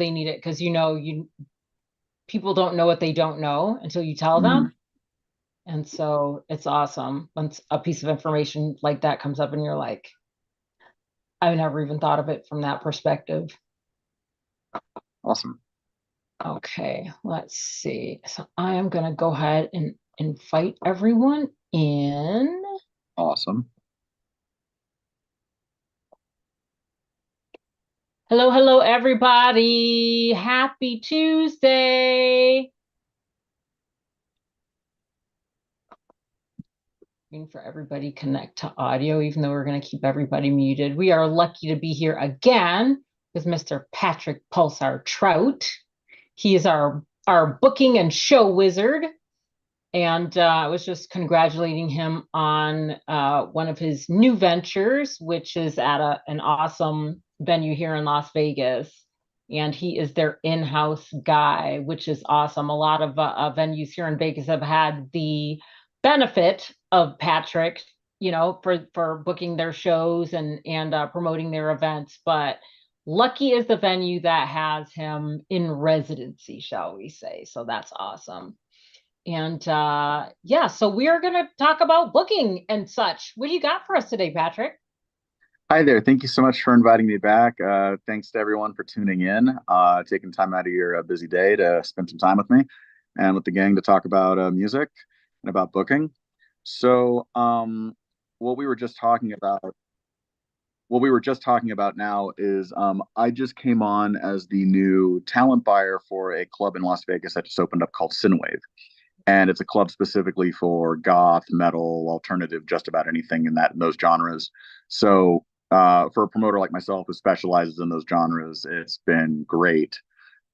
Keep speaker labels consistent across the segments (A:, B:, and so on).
A: they need it because you people don't know what they don't know until you tell
B: Mm,
A: them. And so it's awesome once a piece of information like that comes up and you're like, I've never even thought of it from that perspective.
B: awesome.
A: Okay, let's see. So I am going to go ahead and invite everyone in.
B: Awesome.
A: Hello, hello, everybody. Happy Tuesday. Waiting for everybody connect to audio, even though we're going to keep everybody muted. We are lucky to be here again with Mr. Patrick Pulsar Trout. He is our booking and show wizard. And I was just congratulating him on one of his new ventures, which is at an awesome venue here in Las Vegas. And he is their in-house guy, which is awesome. A lot of venues here in Vegas have had the benefit of Patrick, for booking their shows and promoting their events. But lucky is the venue that has him in residency, shall we say? So that's awesome. And yeah, so we are going to talk about booking and such. What do you got for us today, Patrick?
B: Hi there. Thank you so much for inviting me back. Thanks to everyone for tuning in, taking time out of your busy day to spend some time with me and with the gang to talk about music and about booking. So, what we were just talking about, what we were just talking about now is I just came on as the new talent buyer for a club in Las Vegas that just opened up called Synwave. And it's a club specifically for goth, metal, alternative, just about anything in those genres. So for a promoter like myself who specializes in those genres, it's been great.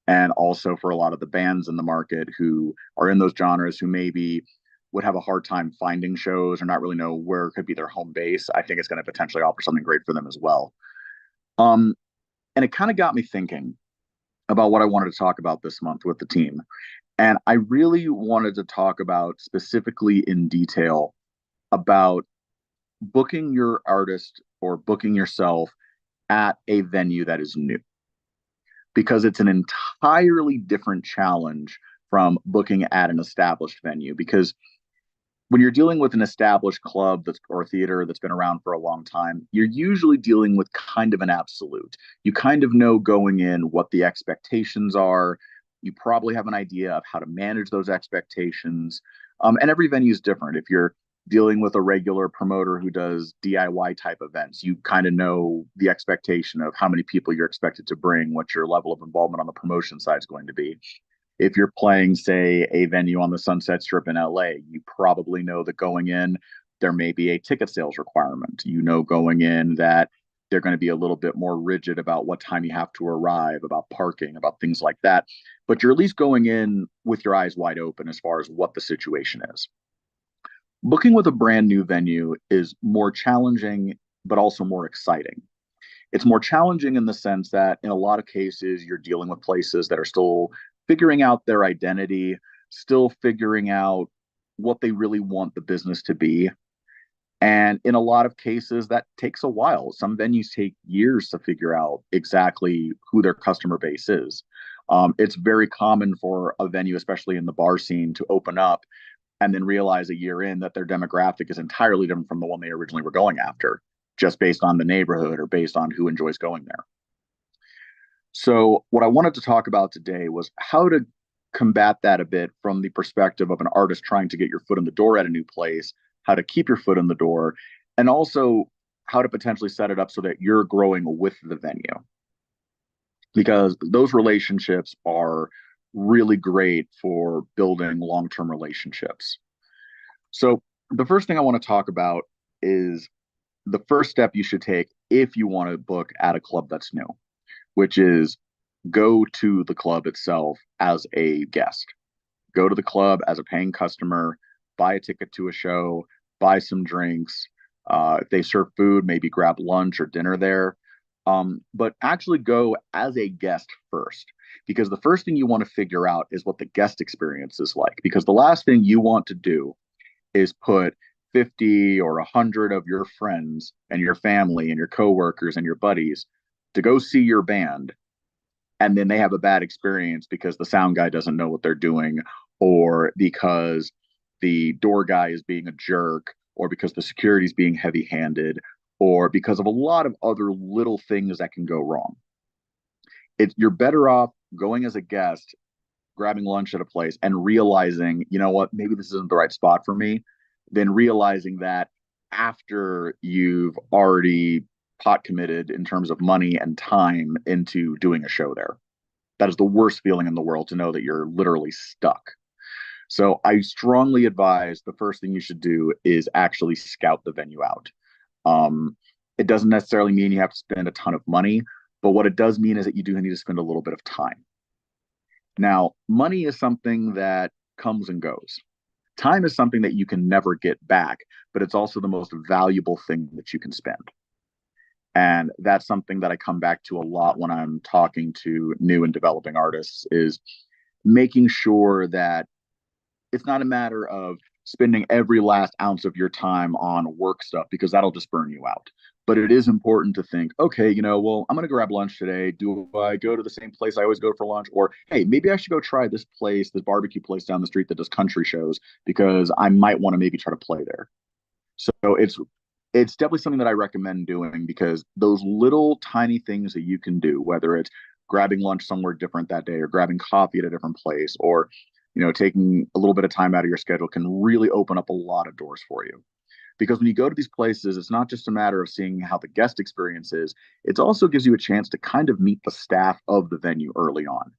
B: And also for a lot of the bands in the market who are in those genres who maybe would have a hard time finding shows or not really know where could be their home base, I think it's going to potentially offer something great for them as well. Um, and it kind of got me thinking about what I wanted to talk about this month with the team. And I really wanted to talk about specifically in detail about booking your artist or booking yourself at a venue that is new, because it's an entirely different challenge from booking at an established venue. Because when you're dealing with an established club that's or theater that's been around for a long time, you're usually dealing with kind of an absolute. You kind of know going in what the expectations are. You probably have an idea of how to manage those expectations. And every venue is different. If you're dealing with a regular promoter who does DIY type events, you kind of know the expectation of how many people you're expected to bring, what your level of involvement on the promotion side is going to be. If you're playing, say, a venue on the Sunset Strip in LA, you probably know that going in, there may be a ticket sales requirement. You know, going in that they're going to be a little bit more rigid about what time you have to arrive, about parking, about things like that. But you're at least going in with your eyes wide open as far as what the situation is. Booking with a brand new venue is more challenging, but also more exciting. It's more challenging in the sense that in a lot of cases, you're dealing with places that are still figuring out their identity, still figuring out what they really want the business to be. And in a lot of cases, that takes a while. Some venues take years to figure out exactly who their customer base is. It's very common for a venue, especially in the bar scene, to open up and then realize a year in that their demographic is entirely different from the one they originally were going after, just based on the neighborhood or based on who enjoys going there. So, what I wanted to talk about today was how to combat that a bit from the perspective of an artist trying to get your foot in the door at a new place, how to keep your foot in the door, and also how to potentially set it up so that you're growing with the venue. Because those relationships are really great for building long term relationships. So, the first thing I want to talk about is the first step you should take if you want to book at a club that's new, which is go to the club itself as a guest. Go to the club as a paying customer, buy a ticket to a show, buy some drinks. If they serve food, maybe grab lunch or dinner there. But actually go as a guest first, because the first thing you want to figure out is what the guest experience is like. Because the last thing you want to do is put 50 or 100 of your friends and your family and your coworkers and your buddies to go see your band and then they have a bad experience because the sound guy doesn't know what they're doing, or because the door guy is being a jerk, or because the security is being heavy handed, or because of a lot of other little things that can go wrong. You're better off going as a guest, grabbing lunch at a place and realizing, you know what, maybe this isn't the right spot for me, than realizing that after you've already pot committed in terms of money and time into doing a show there. That is the worst feeling in the world, to know that you're literally stuck. So I strongly advise the first thing you should do is actually scout the venue out. Um, it doesn't necessarily mean you have to spend a ton of money, but what it does mean is that you do need to spend a little bit of time. Now, money is something that comes and goes. Time is something that you can never get back, but it's also the most valuable thing that you can spend. And that's something that I come back to a lot when I'm talking to new and developing artists, is making sure that it's not a matter of spending every last ounce of your time on work stuff, because that'll just burn you out. But it is important to think, okay, well, I'm going to grab lunch today. Do I go to the same place I always go for lunch? Or, hey, maybe I should go try this place, this barbecue place down the street that does country shows, because I might want to maybe try to play there. So it's definitely something that I recommend doing, because those little tiny things that you can do, whether it's grabbing lunch somewhere different that day, or grabbing coffee at a different place, or taking a little bit of time out of your schedule, can really open up a lot of doors for you. Because when you go to these places, it's not just a matter of seeing how the guest experience is, it also gives you a chance to kind of meet the staff of the venue early on.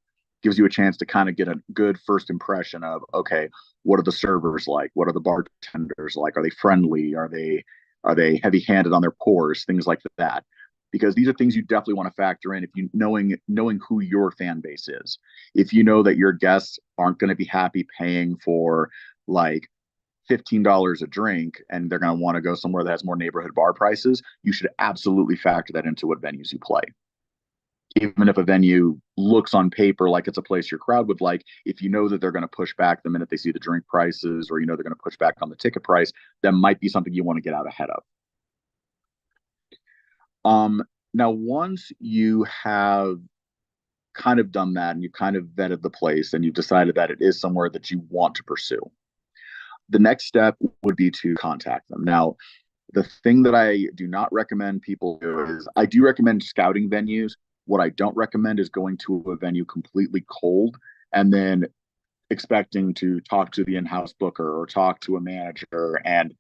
B: Gives you a chance to kind of get a good first impression of, okay, what are the servers like? What are the bartenders like? Are they friendly? Are they heavy-handed on their pours? Things like that. Because these are things you definitely want to factor in if you knowing who your fan base is. If you know that your guests aren't going to be happy paying for like $15 a drink, and they're going to want to go somewhere that has more neighborhood bar prices, you should absolutely factor that into what venues you play. Even if a venue looks on paper like it's a place your crowd would like, if you know that they're going to push back the minute they see the drink prices, or they're going to push back on the ticket price, that might be something you want to get out ahead of. Now, once you have kind of done that and you've kind of vetted the place and you've decided that it is somewhere that you want to pursue, the next step would be to contact them. Now, the thing that I do not recommend people do is, I do recommend scouting venues. What I don't recommend is going to a venue completely cold and then expecting to talk to the in-house booker or talk to a manager and,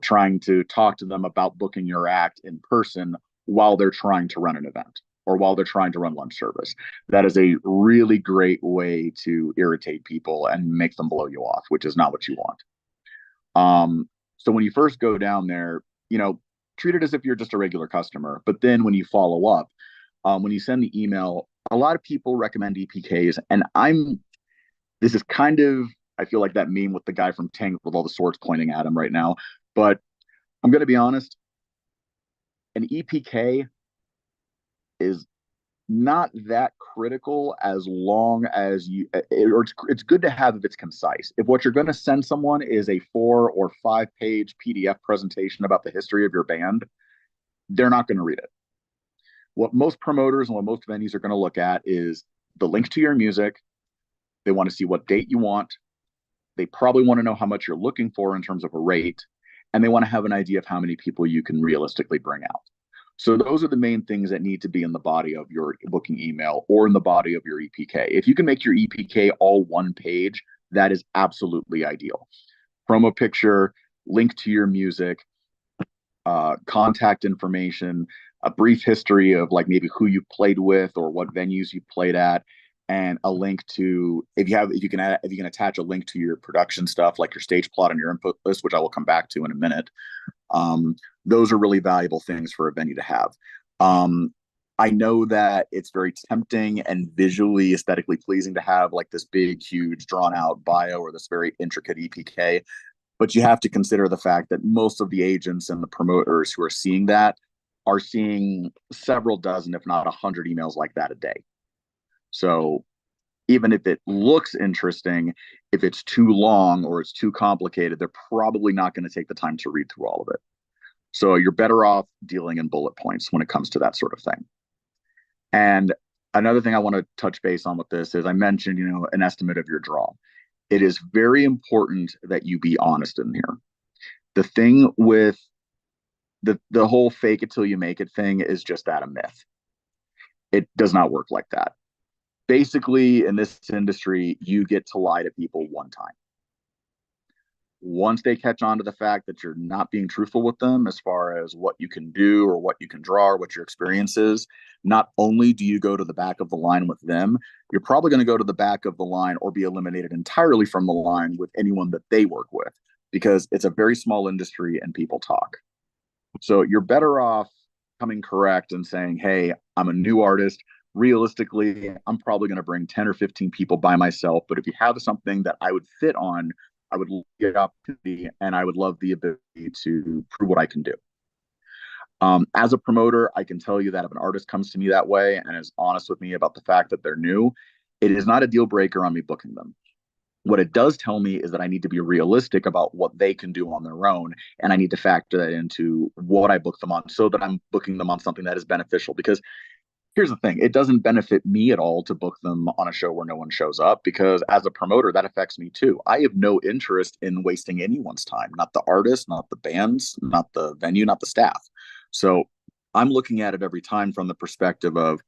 B: trying to talk to them about booking your act in person while they're trying to run an event or while they're trying to run lunch service. That is a really great way to irritate people and make them blow you off, which is not what you want. So when you first go down there, treat it as if you're just a regular customer. But then when you follow up, when you send the email, a lot of people recommend EPKs, and this is kind of, I feel like that meme with the guy from Tank with all the swords pointing at him right now. But I'm going to be honest, an EPK is not that critical, as long as it's good to have if it's concise. If what you're going to send someone is a 4 or 5 page PDF presentation about the history of your band, they're not going to read it. What most promoters and what most venues are going to look at is the link to your music. They want to see what date you want. They probably want to know how much you're looking for in terms of a rate, and they want to have an idea of how many people you can realistically bring out. So those are the main things that need to be in the body of your booking email or in the body of your EPK. If you can make your EPK all one page, that is absolutely ideal. Promo picture, link to your music, contact information, a brief history of like maybe who you played with or what venues you played at, and a link to, if you can attach a link to your production stuff like your stage plot and your input list, which I will come back to in a minute. Those are really valuable things for a venue to have. I know that it's very tempting and visually aesthetically pleasing to have like this big, huge, drawn out bio or this very intricate EPK, but you have to consider the fact that most of the agents and the promoters who are seeing that are seeing several dozen, if not 100 emails like that a day. So even if it looks interesting, if it's too long or it's too complicated, they're probably not going to take the time to read through all of it. So you're better off dealing in bullet points when it comes to that sort of thing. And Another thing I want to touch base on with this is I mentioned, an estimate of your draw. It is very important that you be honest in here. The thing with the whole fake it till you make it thing is just that, a myth. It does not work like that. Basically, in this industry, you get to lie to people one time. Once they catch on to the fact that you're not being truthful with them as far as what you can do or what you can draw or what your experience is, not only do you go to the back of the line with them, you're probably going to go to the back of the line or be eliminated entirely from the line with anyone that they work with, because it's a very small industry and people talk. So you're better off coming correct and saying, hey, I'm a new artist. Realistically, I'm probably going to bring 10 or 15 people by myself. But if you have something that I would fit on, I would get opportunity and I would love the ability to prove what I can do. As a promoter, I can tell you that if an artist comes to me that way and is honest with me about the fact that they're new, it is not a deal breaker on me booking them. What it does tell me is that I need to be realistic about what they can do on their own. And I need to factor that into what I book them on so that I'm booking them on something that is beneficial. Because here's the thing, it doesn't benefit me at all to book them on a show where no one shows up, because as a promoter, that affects me too. I have no interest in wasting anyone's time, not the artist, not the bands, not the venue, not the staff. So I'm looking at it every time from the perspective of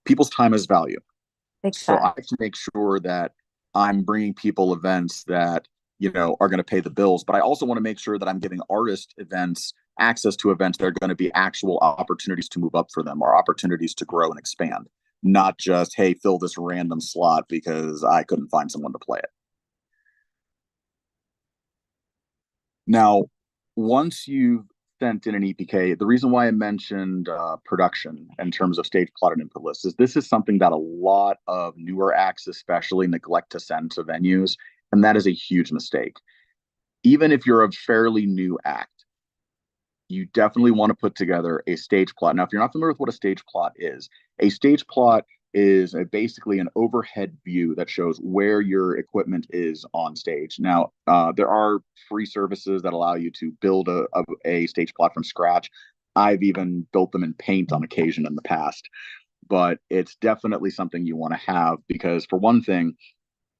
B: people's time is value. So I
C: Exactly.
B: have to make sure that I'm bringing people events that, are going to pay the bills, but I also want to make sure that I'm giving artist events access to events that are going to be actual opportunities to move up for them or opportunities to grow and expand, not just, hey, fill this random slot because I couldn't find someone to play it. Now, once you've sent in an EPK, the reason why I mentioned production in terms of stage plot and input lists is this is something that a lot of newer acts especially neglect to send to venues, and that is a huge mistake. Even if you're a fairly new act, you definitely want to put together a stage plot. Now, if you're not familiar with what a stage plot is basically an overhead view that shows where your equipment is on stage. Now, there are free services that allow you to build a stage plot from scratch. I've even built them in Paint on occasion in the past, but it's definitely something you want to have because, for one thing,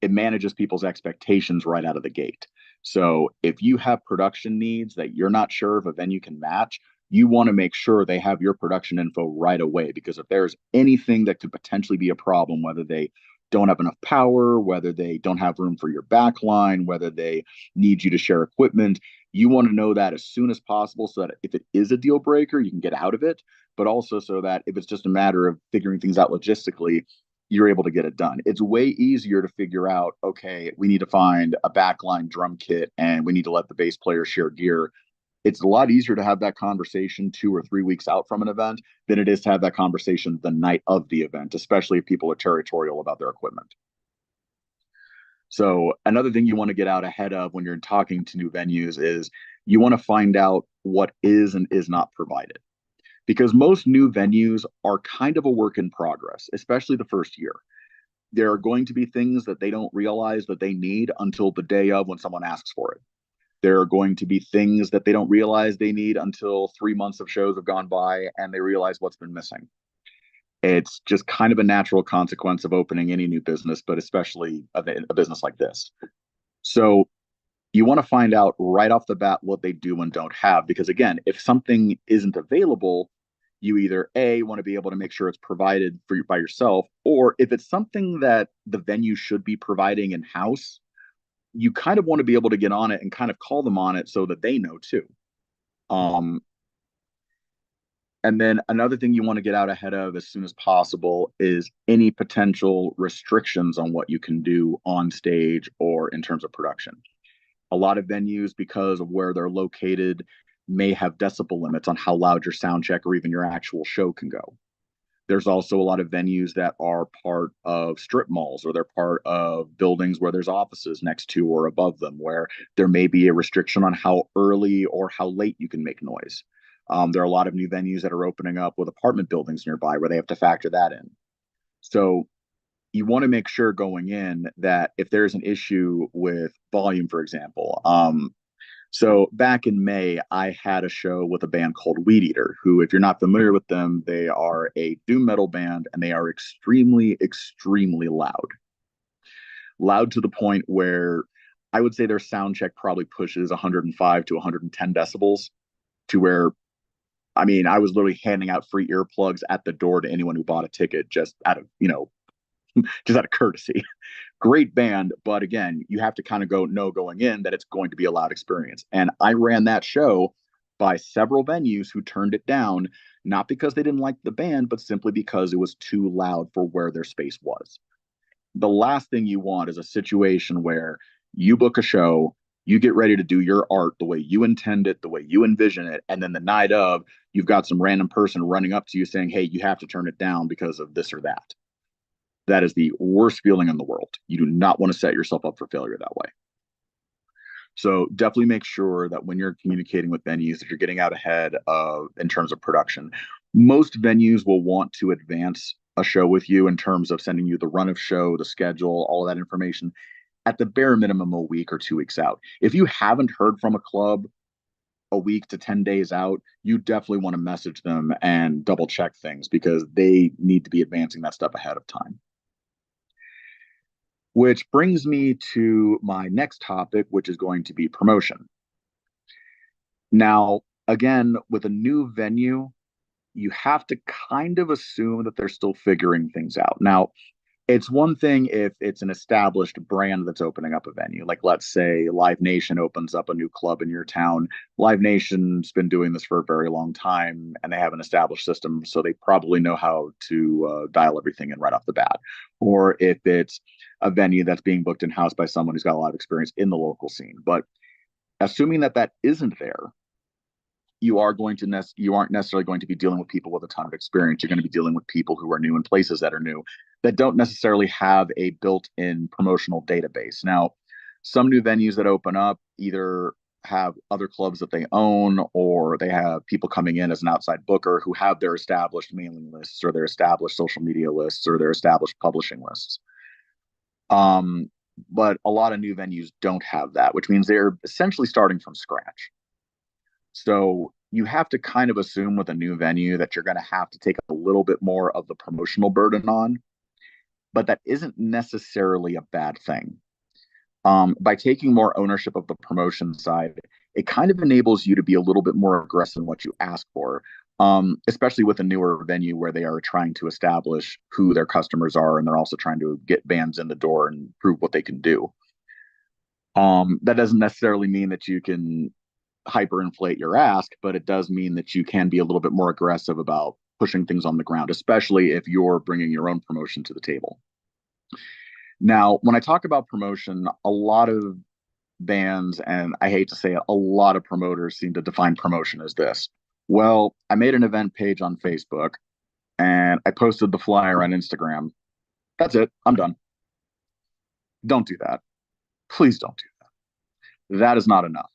B: it manages people's expectations right out of the gate. So if you have production needs that you're not sure if a venue can match, you want to make sure they have your production info right away, because if there's anything that could potentially be a problem, whether they don't have enough power, whether they don't have room for your backline, whether they need you to share equipment, you want to know that as soon as possible so that if it is a deal breaker, you can get out of it, but also so that if it's just a matter of figuring things out logistically, you're able to get it done. It's way easier to figure out, okay, we need to find a backline drum kit and we need to let the bass player share gear. It's a lot easier to have that conversation 2 or 3 weeks out from an event than it is to have that conversation the night of the event, especially if people are territorial about their equipment. So another thing you want to get out ahead of when you're talking to new venues is you want to find out what is and is not provided, because most new venues are kind of a work in progress, especially the first year. There are going to be things that they don't realize that they need until the day of when someone asks for it. There are going to be things that they don't realize they need until 3 months of shows have gone by and they realize what's been missing. It's just kind of a natural consequence of opening any new business, but especially a business like this. So you want to find out right off the bat what they do and don't have, because again, if something isn't available, you either A, want to be able to make sure it's provided for you by yourself, or if it's something that the venue should be providing in house, you kind of want to be able to get on it and kind of call them on it so that they know too. Um, and then another thing you want to get out ahead of as soon as possible is any potential restrictions on what you can do on stage or in terms of production. A lot of venues, because of where they're located, may have decibel limits on how loud your sound check or even your actual show can go. There's also a lot of venues that are part of strip malls, or they're part of buildings where there's offices next to or above them, where there may be a restriction on how early or how late you can make noise. There are a lot of new venues that are opening up with apartment buildings nearby where they have to factor that in. So you want to make sure going in that if there's an issue with volume, for example, So back in May, I had a show with a band called Weed Eater, who, if you're not familiar with them, they are a doom metal band and they are extremely, extremely loud. Loud to the point where I would say their sound check probably pushes 105 to 110 decibels, to where, I mean, I was literally handing out free earplugs at the door to anyone who bought a ticket just out of, just out of courtesy. Great band, but again, you have to kind of know going in that it's going to be a loud experience. And I ran that show by several venues who turned it down, not because they didn't like the band, but simply because it was too loud for where their space was. The last thing you want is a situation where you book a show, you get ready to do your art the way you intend it, the way you envision it, and then the night of, you've got some random person running up to you saying, hey, you have to turn it down because of this or that. That is the worst feeling in the world. You do not want to set yourself up for failure that way. So definitely make sure that when you're communicating with venues, that you're getting out ahead of in terms of production. Most venues will want to advance a show with you in terms of sending you the run of show, the schedule, all of that information at the bare minimum a week or 2 weeks out. If you haven't heard from a club a week to 10 days out, you definitely want to message them and double check things because they need to be advancing that stuff ahead of time. Which brings me to my next topic, which is going to be promotion. Now, again, with a new venue, you have to kind of assume that they're still figuring things out. Now, it's one thing if it's an established brand that's opening up a venue. Like, let's say Live Nation opens up a new club in your town. Live Nation's been doing this for a very long time and they have an established system, so they probably know how to dial everything in right off the bat. Or if it's a venue that's being booked in house by someone who's got a lot of experience in the local scene. But assuming that that isn't there, you aren't necessarily going to be dealing with people with a ton of experience. You're going to be dealing with people who are new in places that are new, that don't necessarily have a built-in promotional database. Now, some new venues that open up either have other clubs that they own, or they have people coming in as an outside booker who have their established mailing lists or their established social media lists or their established publishing lists. But a lot of new venues don't have that, which means they're essentially starting from scratch. So you have to kind of assume with a new venue that you're going to have to take a little bit more of the promotional burden on, but that isn't necessarily a bad thing. By taking more ownership of the promotion side, it kind of enables you to be a little bit more aggressive in what you ask for, especially with a newer venue where they are trying to establish who their customers are and they're also trying to get bands in the door and prove what they can do. That doesn't necessarily mean that you can hyperinflate your ask, but it does mean that you can be a little bit more aggressive about pushing things on the ground, especially if you're bringing your own promotion to the table. Now, when I talk about promotion, a lot of bands, and I hate to say it, a lot of promoters seem to define promotion as this. Well, I made an event page on Facebook and I posted the flyer on Instagram. That's it. I'm done. Don't do that. Please don't do that. That is not enough.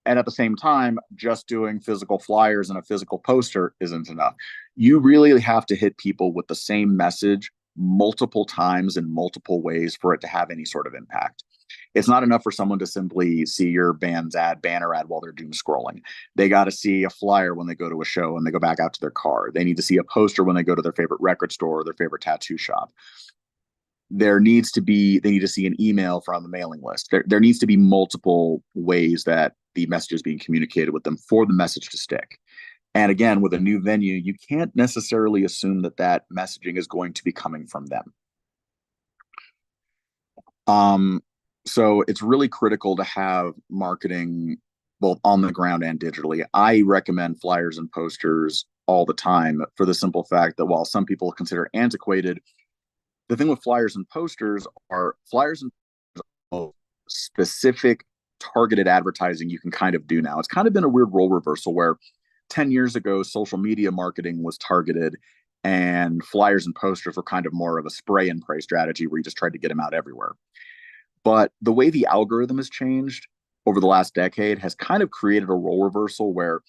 B: And at the same time, just doing physical flyers and a physical poster isn't enough. You really have to hit people with the same message multiple times in multiple ways for it to have any sort of impact. It's not enough for someone to simply see your band's banner ad while they're doom scrolling. They got to see a flyer when they go to a show and they go back out to their car. They need to see a poster when they go to their favorite record store or their favorite tattoo shop. They need to see an email from the mailing list. There needs to be multiple ways that the message is being communicated with them for the message to stick. And again, with a new venue, you can't necessarily assume that that messaging is going to be coming from them. So it's really critical to have marketing both on the ground and digitally. I recommend flyers and posters all the time for the simple fact that while some people consider antiquated, the thing with flyers and posters are flyers and specific targeted advertising you can kind of do now. It's kind of been a weird role reversal where 10 years ago, social media marketing was targeted and flyers and posters were kind of more of a spray and pray strategy where you just tried to get them out everywhere. But the way the algorithm has changed over the last decade has kind of created a role reversal where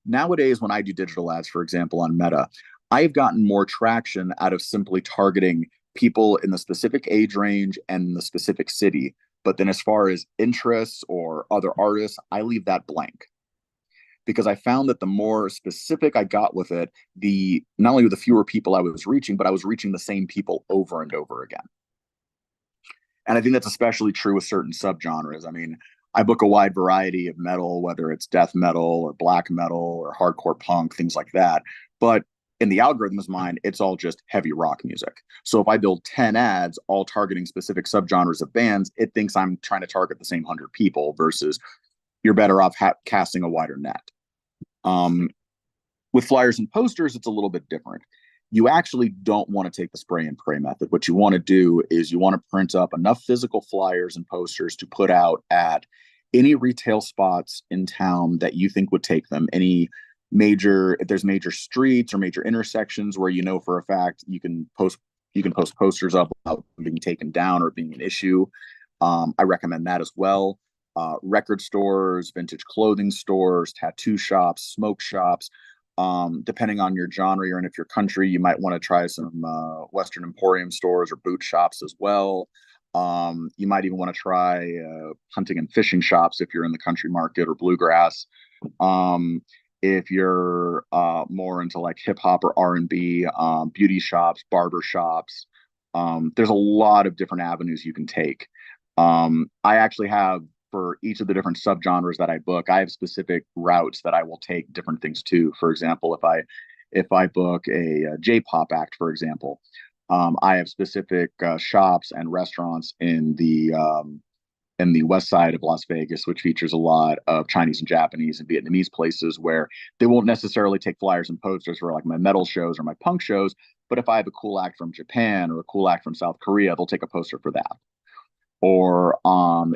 B: nowadays, when I do digital ads, for example, on Meta, I've gotten more traction out of simply targeting people in the specific age range and the specific city But then as far as interests or other artists, I leave that blank because I found that the more specific I got with it, the not only the fewer people I was reaching, but I was reaching the same people over and over again. And I think that's especially true with certain subgenres. I mean, I book a wide variety of metal, whether it's death metal or black metal or hardcore punk, things like that. But in the algorithm's mind, it's all just heavy rock music. So if I build 10 ads, all targeting specific subgenres of bands, it thinks I'm trying to target the same 100 people versus you're better off casting a wider net. Um, with flyers and posters, it's a little bit different. You actually don't want to take the spray and pray method. What you want to do is you want to print up enough physical flyers and posters to put out at any retail spots in town that you think would take them. If there's major streets or major intersections where you know for a fact you can post posters up without being taken down or being an issue. I recommend that as well. Record stores, vintage clothing stores, tattoo shops, smoke shops. Depending on your genre or if your country, you might want to try some Western Emporium stores or boot shops as well. You might even want to try hunting and fishing shops if you're in the country market or bluegrass. If you're more into like hip hop or R&B, beauty shops, barber shops. There's a lot of different avenues you can take. I actually have for each of the different subgenres that I book, I have specific routes that I will take different things to. For example, if I book a J-pop act, for example, I have specific shops and restaurants in the west side of Las Vegas, which features a lot of Chinese and Japanese and Vietnamese places where they won't necessarily take flyers and posters for like my metal shows or my punk shows. But if I have a cool act from Japan or a cool act from South Korea, they'll take a poster for that. Or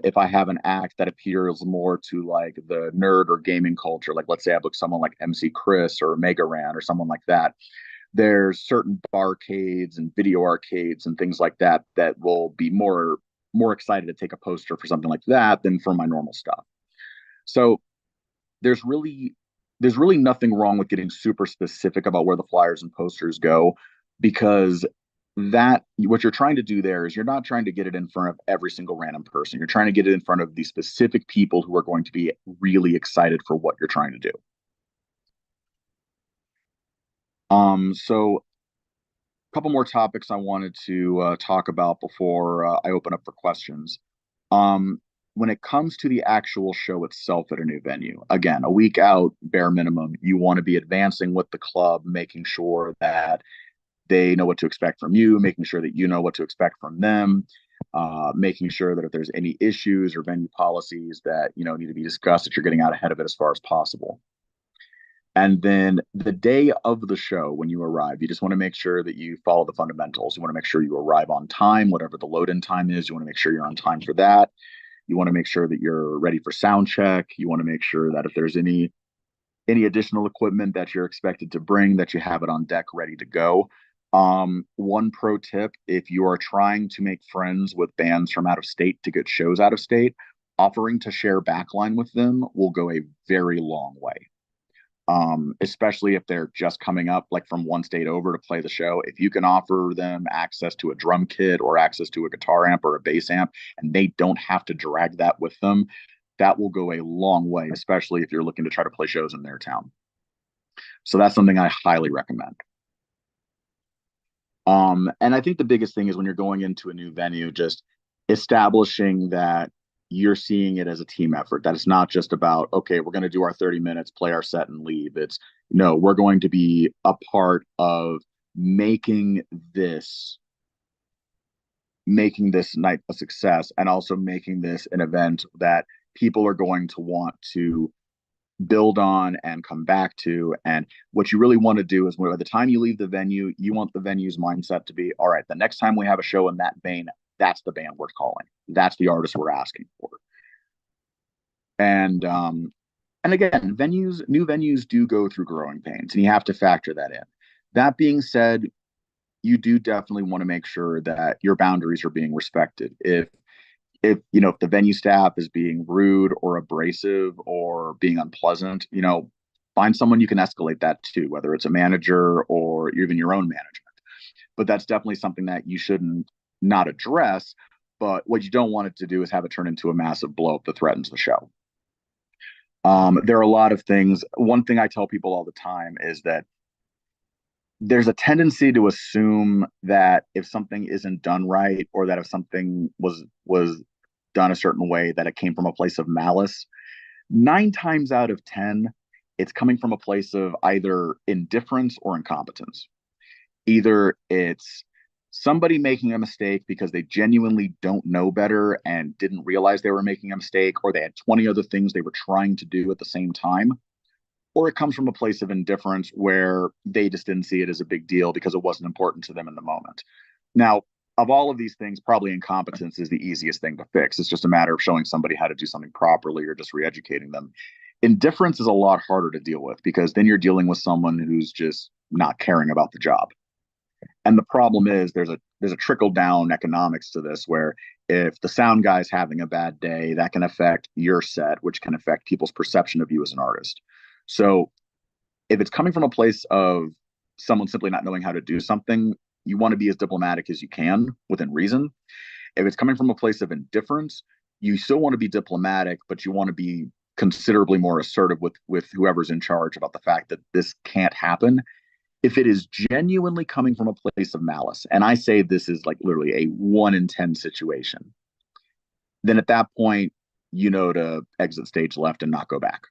B: if I have an act that appeals more to like the nerd or gaming culture, like let's say I book someone like MC Chris or Mega Ran or someone like that, there's certain barcades and video arcades and things like that that will be more excited to take a poster for something like that than for my normal stuff. So there's really nothing wrong with getting super specific about where the flyers and posters go because that what you're trying to do there is you're not trying to get it in front of every single random person. You're trying to get it in front of the specific people who are going to be really excited for what you're trying to do. So a couple more topics I wanted to talk about before I open up for questions. Um, when it comes to the actual show itself at a new venue, again, a week out, bare minimum, you want to be advancing with the club, making sure that they know what to expect from you, making sure that you know what to expect from them, making sure that if there's any issues or venue policies that need to be discussed, that you're getting out ahead of it as far as possible. And then the day of the show, when you arrive, you just want to make sure that you follow the fundamentals. You want to make sure you arrive on time, whatever the load in time is. You want to make sure you're on time for that. You want to make sure that you're ready for sound check. You want to make sure that if there's any additional equipment that you're expected to bring, that you have it on deck ready to go. One pro tip, if you are trying to make friends with bands from out of state to get shows out of state, offering to share backline with them will go a very long way. Especially if they're just coming up like from one state over to play the show. If you can offer them access to a drum kit or access to a guitar amp or a bass amp, and they don't have to drag that with them, that will go a long way, especially if you're looking to try to play shows in their town. So that's something I highly recommend. And I think the biggest thing is when you're going into a new venue, just establishing that you're seeing it as a team effort, that it's not just about, okay, we're going to do our 30 minutes, play our set and leave. It's no, we're going to be a part of making this night a success and also making this an event that people are going to want to build on and come back to. And what you really want to do is by the time you leave the venue, you want the venue's mindset to be, all right, the next time we have a show in that vein, that's the band we're calling. That's the artist we're asking for. And again, new venues do go through growing pains, and you have to factor that in. That being said, you do definitely want to make sure that your boundaries are being respected. If the venue staff is being rude or abrasive or being unpleasant, find someone you can escalate that to, whether it's a manager or even your own management. But that's definitely something that you shouldn't not address. But what you don't want it to do is have it turn into a massive blow up that threatens the show. There are a lot of things. One thing I tell people all the time is that there's a tendency to assume that if something isn't done right, or that if something was done a certain way, that it came from a place of malice. 9 times out of 10, it's coming from a place of either indifference or incompetence. Either it's somebody making a mistake because they genuinely don't know better and didn't realize they were making a mistake, or they had 20 other things they were trying to do at the same time, or it comes from a place of indifference where they just didn't see it as a big deal because it wasn't important to them in the moment. Now, of all of these things, probably incompetence is the easiest thing to fix. It's just a matter of showing somebody how to do something properly or just re-educating them. Indifference is a lot harder to deal with because then you're dealing with someone who's just not caring about the job. And the problem is there's a trickle down economics to this, where if the sound guy's having a bad day, that can affect your set, which can affect people's perception of you as an artist. So if it's coming from a place of someone simply not knowing how to do something, you want to be as diplomatic as you can within reason. If it's coming from a place of indifference, you still want to be diplomatic, but you want to be considerably more assertive with whoever's in charge about the fact that this can't happen. If it is genuinely coming from a place of malice, and I say this is like literally a 1 in 10 situation, then at that point, to exit stage left and not go back.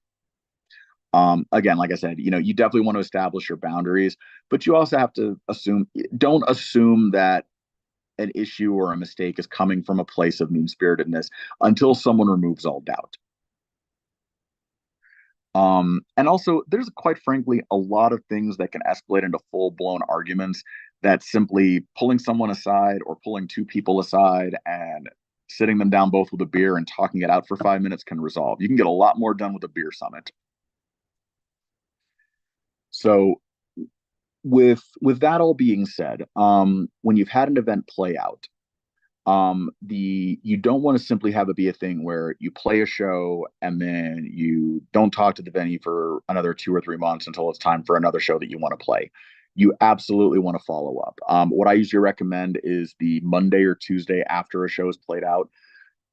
B: Again, like I said, you definitely want to establish your boundaries, but you also have to don't assume that an issue or a mistake is coming from a place of mean-spiritedness until someone removes all doubt. And also, there's quite frankly a lot of things that can escalate into full-blown arguments that simply pulling someone aside or pulling two people aside and sitting them down both with a beer and talking it out for 5 minutes can resolve. You can get a lot more done with a beer summit. So with that all being said, when you've had an event play out, the you don't want to simply have it be a thing where you play a show and then you don't talk to the venue for another 2 or 3 months until it's time for another show that you want to play. You absolutely want to follow up. What I usually recommend is the Monday or Tuesday after a show is played out,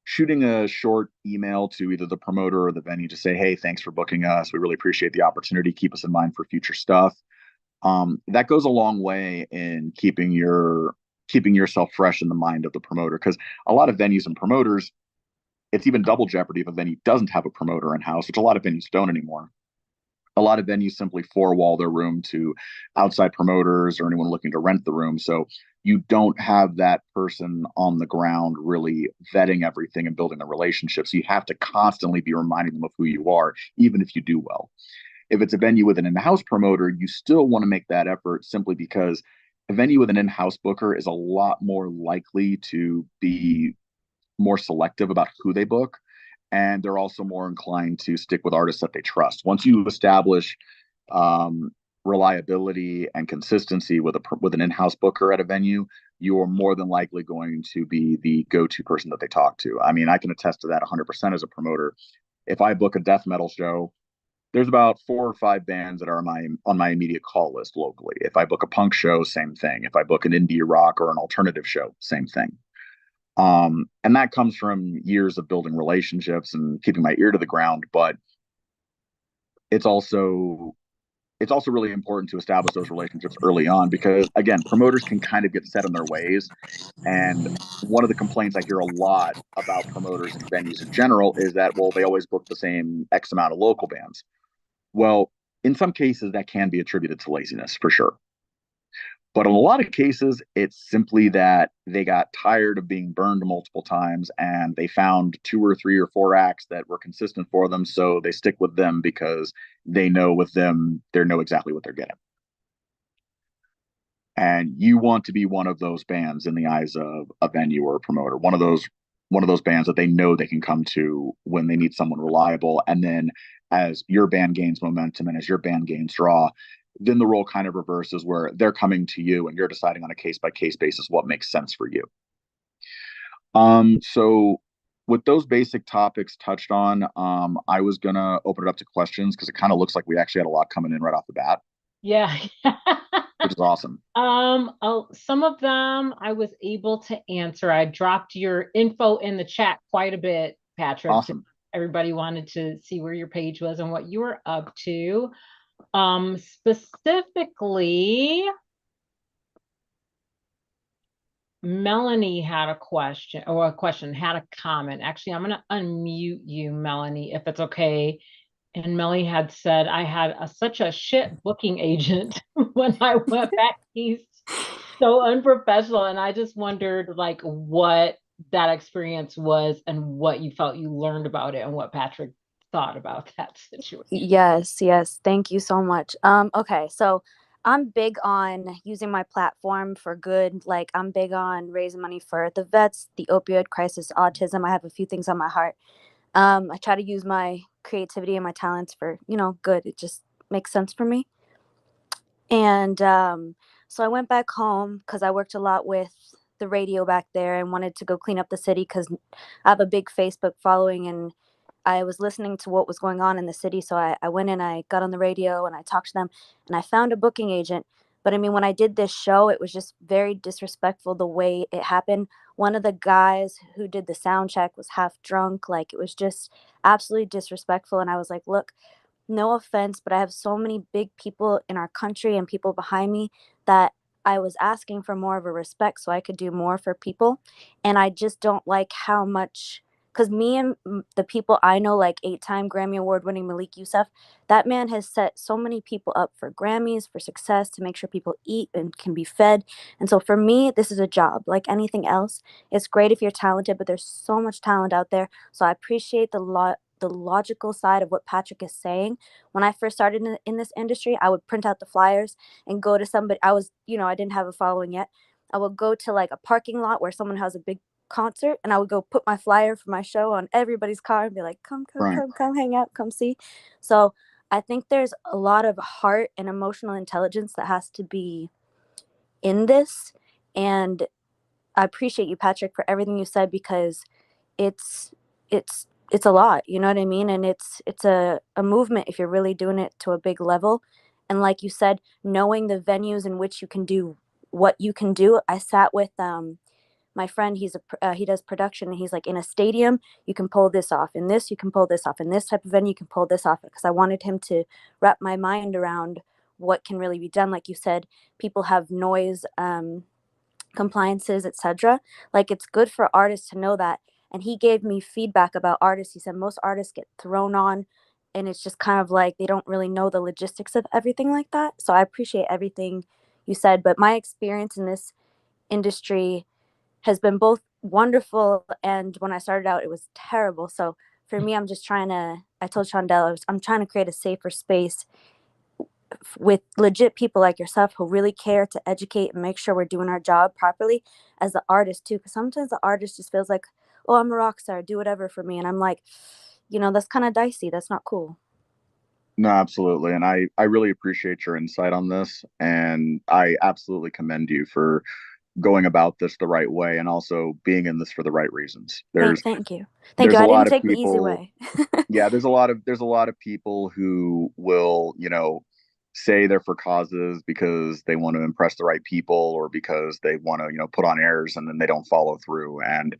B: shooting a short email to either the promoter or the venue to say, hey, thanks for booking us. We really appreciate the opportunity. Keep us in mind for future stuff. That goes a long way in keeping yourself fresh in the mind of the promoter, because a lot of venues and promoters, it's even double jeopardy if a venue doesn't have a promoter in house, which a lot of venues don't anymore. A lot of venues simply four-wall their room to outside promoters or anyone looking to rent the room. So you don't have that person on the ground really vetting everything and building the relationships. So you have to constantly be reminding them of who you are, even if you do well. If it's a venue with an in-house promoter, you still want to make that effort, simply because a venue with an in-house booker is a lot more likely to be more selective about who they book, and they're also more inclined to stick with artists that they trust. Once you establish reliability and consistency with an in-house booker at a venue, you are more than likely going to be the go-to person that they talk to. I mean, I can attest to that 100% as a promoter. If I book a death metal show, there's about 4 or 5 bands that are on my immediate call list locally. If I book a punk show, same thing. If I book an indie rock or an alternative show, same thing. And that comes from years of building relationships and keeping my ear to the ground. But it's also it's also really important to establish those relationships early on, because again, promoters can kind of get set in their ways. And one of the complaints I hear a lot about promoters and venues in general is that, well, they always book the same X amount of local bands. Well, in some cases, that can be attributed to laziness for sure. But in a lot of cases, it's simply that they got tired of being burned multiple times and they found 2 or 3 or 4 acts that were consistent for them. So they stick with them because they know with them, they know exactly what they're getting. And you want to be one of those bands in the eyes of a venue or a promoter, one of those bands that they know they can come to when they need someone reliable. And then as your band gains momentum and as your band gains draw, then the role kind of reverses, where they're coming to you and you're deciding on a case by case basis what makes sense for you. So with those basic topics touched on, I was gonna open it up to questions because it kind of looks like we actually had a lot coming in right off the bat.
A: Yeah.
B: which is awesome.
A: Some of them I was able to answer. I dropped your info in the chat quite a bit, Patrick.
B: Awesome.
A: Everybody wanted to see where your page was and what you were up to. Specifically, Melanie had a question, had a comment. Actually, I'm going to unmute you, Melanie, if it's okay. And Melanie had said, I had such a shit booking agent when I went back east. So unprofessional. And I just wondered, like, what that experience was and what you felt you learned about it and what Patrick thought about that situation.
C: Yes, yes. Thank you so much. Okay, so I'm big on using my platform for good. Like I'm big on raising money for the vets, the opioid crisis, autism. I have a few things on my heart. I try to use my creativity and my talents for, good. It just makes sense for me. And so I went back home because I worked a lot with the radio back there and wanted to go clean up the city because I have a big Facebook following and I was listening to what was going on in the city. So I went and I got on the radio and I talked to them and I found a booking agent. But I mean, when I did this show, it was just very disrespectful the way it happened. One of the guys who did the sound check was half drunk. Like it was just absolutely disrespectful. And I was like, look, no offense, but I have so many big people in our country and people behind me that I was asking for more of a respect so I could do more for people. And I just don't like how much, because me and the people I know, like 8-time Grammy Award winning Malik Yousef, that man has set so many people up for Grammys, for success, to make sure people eat and can be fed. And so for me, this is a job like anything else. It's great if you're talented, but there's so much talent out there. So I appreciate the logical side of what Patrick is saying. When I first started in this industry, I would print out the flyers and go to somebody. I was, I didn't have a following yet. I would go to like a parking lot where someone has a big concert and I would go put my flyer for my show on everybody's car and be like, come, come,
B: Right.
C: come, come hang out, come see. So I think there's a lot of heart and emotional intelligence that has to be in this. And I appreciate you, Patrick, for everything you said because it's it's a lot, you know what I mean? And it's a movement if you're really doing it to a big level. And like you said, knowing the venues in which you can do what you can do. I sat with my friend. He does production, and he's like, in a stadium you can pull this off, in this you can pull this off, in this type of venue you can pull this off, because I wanted him to wrap my mind around what can really be done. Like you said, people have noise compliances, etc. Like it's good for artists to know that. And he gave me feedback about artists. He said most artists get thrown on and it's just kind of like they don't really know the logistics of everything like that. So I appreciate everything you said, but my experience in this industry has been both wonderful and when I started out it was terrible. So for me, I told Shondell I'm trying to create a safer space with legit people like yourself who really care to educate and make sure we're doing our job properly as the artist too, because sometimes the artist just feels like, oh, I'm a rock star, do whatever for me, and I'm like, that's kind of dicey, that's not cool.
B: No, absolutely. And I really appreciate your insight on this. And I absolutely commend you for going about this the right way and also being in this for the right reasons.
C: Thank you, thank you.
B: There's a
C: I didn't
B: lot of
C: take the easy
B: people,
C: way.
B: yeah, there's a lot of people who will, say they're for causes because they want to impress the right people or because they want to, put on airs and then they don't follow through. And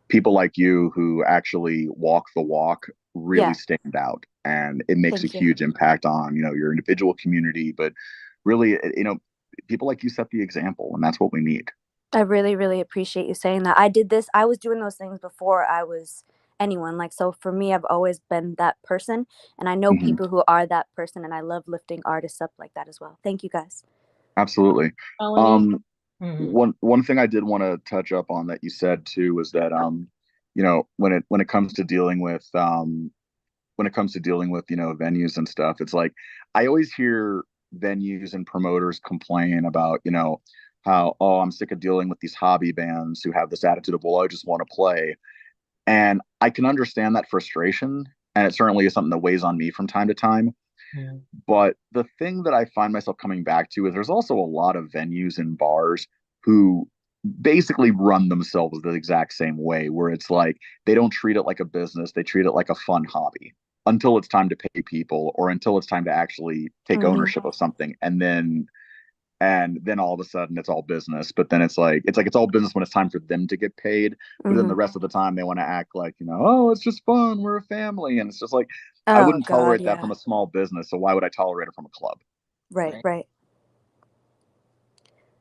B: people like you who actually walk the walk really
C: Yeah,
B: stand out, and it makes a
C: thank you.
B: huge impact on your individual community, but really people like you set the example, and that's what we need.
C: I really, really appreciate you saying that. I was doing those things before I was anyone. Like, so for me, I've always been that person. And I know
B: Hmm.
C: people who are that person. And I love lifting artists up like that as well. Thank you guys.
B: Absolutely.
A: Melanie.
B: um
A: Mhm.
B: one thing I did want to touch up on that you said too was that when it comes to dealing with venues and stuff, it's like I always hear venues and promoters complain about, how, oh, I'm sick of dealing with these hobby bands who have this attitude of, well, I just want to play. And I can understand that frustration, and it certainly is something that weighs on me from time to time.
A: Mhm.
B: But the thing that I find myself coming back to is there's also a lot of venues and bars who basically run themselves the exact same way, where it's like they don't treat it like a business, they treat it like a fun hobby until it's time to pay people or until it's time to actually take
C: Mm-hmm.
B: ownership of something. And then and then all of a sudden it's all business. But then it's all business when it's time for them to get paid. But then the
C: Mhm.
B: rest of the time they want to act like, oh, it's just fun, we're a family. And it's just like, I
C: Oh
B: wouldn't
C: God,
B: tolerate that
C: yeah.
B: from a small business, so why would I tolerate it from a club?
C: Right,
A: Right.
C: right.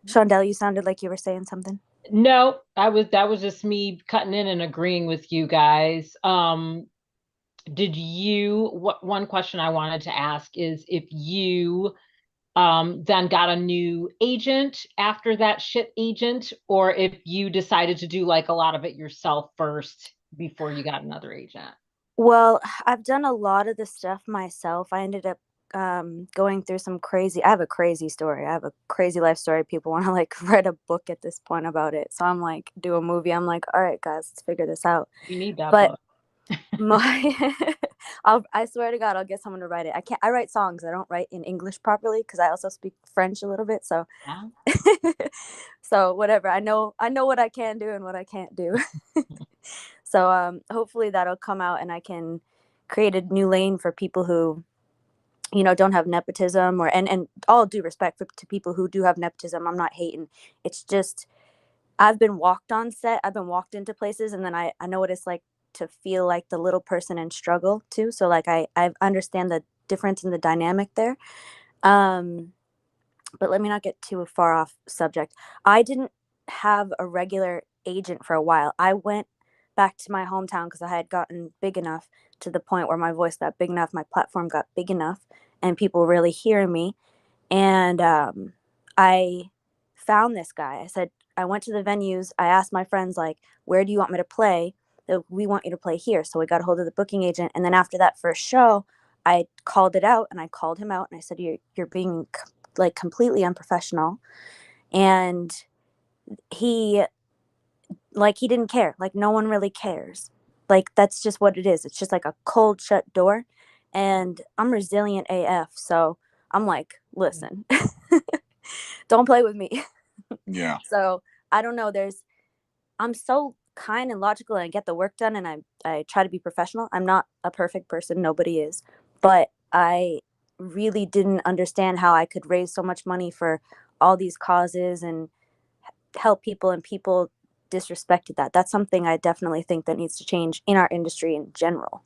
C: Shondell, you sounded like you were saying something.
A: No, that was just me cutting in and agreeing with you guys. What one question I wanted to ask is if you then got a new agent after that shit agent, or if you decided to do like a lot of it yourself first before you got another agent.
C: Well, I've done a lot of the stuff myself. I ended up going through some crazy. I have a crazy story. I have a crazy life story. People want to like write a book at this point about it. So I'm like, do a movie. I'm like, all right, guys, let's figure this out.
A: We need that
C: But
A: book.
C: my, I swear to God, I'll get someone to write it. I can't. I write songs. I don't write in English properly because I also speak French a little bit. So,
A: Yeah.
C: so whatever. I know what I can do and what I can't do. So hopefully that'll come out and I can create a new lane for people who, don't have nepotism, and all due respect to people who do have nepotism. I'm not hating. It's just I've been walked on set. I've been walked into places, and then I know what it's like to feel like the little person and struggle too. So like I understand the difference in the dynamic there. Um, but let me not get too far off subject. I didn't have a regular agent for a while. I went back to my hometown because I had gotten big enough to the point where my voice got big enough, my platform got big enough, and people really hearing me. And I found this guy. I said, I went to the venues. I asked my friends, like, where do you want me to play? We want you to play here. So we got a hold of the booking agent. And then after that first show, I called it out and I called him out and I said, you're being like completely unprofessional. And he, he didn't care. Like, no one really cares. Like, that's just what it is. It's just like a cold shut door. And I'm resilient AF. So I'm like, listen, don't play with me.
B: Yeah.
C: So I don't know. I'm so kind and logical and I get the work done and I try to be professional. I'm not a perfect person. Nobody is. But I really didn't understand how I could raise so much money for all these causes and help people, and people disrespected that. That's something I definitely think that needs to change in our industry in general.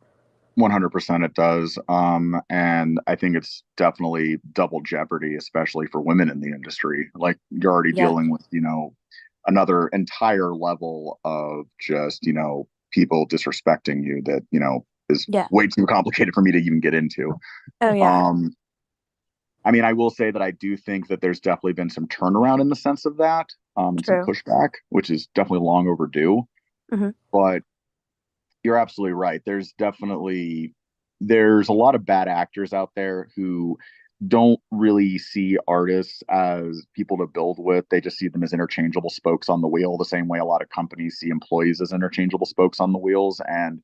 B: 100% it does. And I think it's definitely double jeopardy, especially for women in the industry. Like you're already
C: Yeah.
B: dealing with, another entire level of just, people disrespecting you that, is
C: Yeah.
B: way too complicated for me to even get into.
C: Oh yeah.
B: Um, I mean, I will say that I do think that there's definitely been some turnaround in the sense of that, and some
C: True.
B: pushback, which is definitely long overdue.
C: Hmm.
B: But you're absolutely right. There's a lot of bad actors out there who don't really see artists as people to build with. They just see them as interchangeable spokes on the wheel, the same way a lot of companies see employees as interchangeable spokes on the wheels. And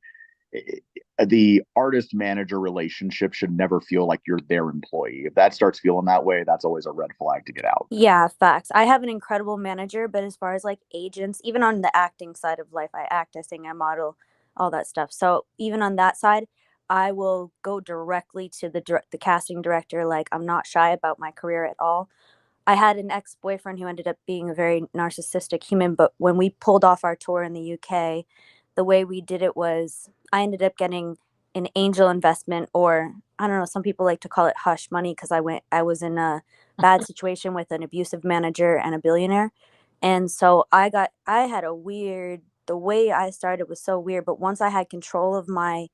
B: the artist manager relationship should never feel like you're their employee. If that starts feeling that way, that's always a red flag to get out.
C: Yeah, facts. I have an incredible manager, but as far as like agents, even on the acting side of life, I act, I sing, I model, all that stuff. So even on that side, I will go directly to the casting director. Like, I'm not shy about my career at all. I had an ex-boyfriend who ended up being a very narcissistic human, but when we pulled off our tour in the UK, the way we did it was I ended up getting an angel investment, or I don't know, some people like to call it hush money, because I was in a bad situation with an abusive manager and a billionaire. And so I had a weird, the way I started was so weird, but once I had control of my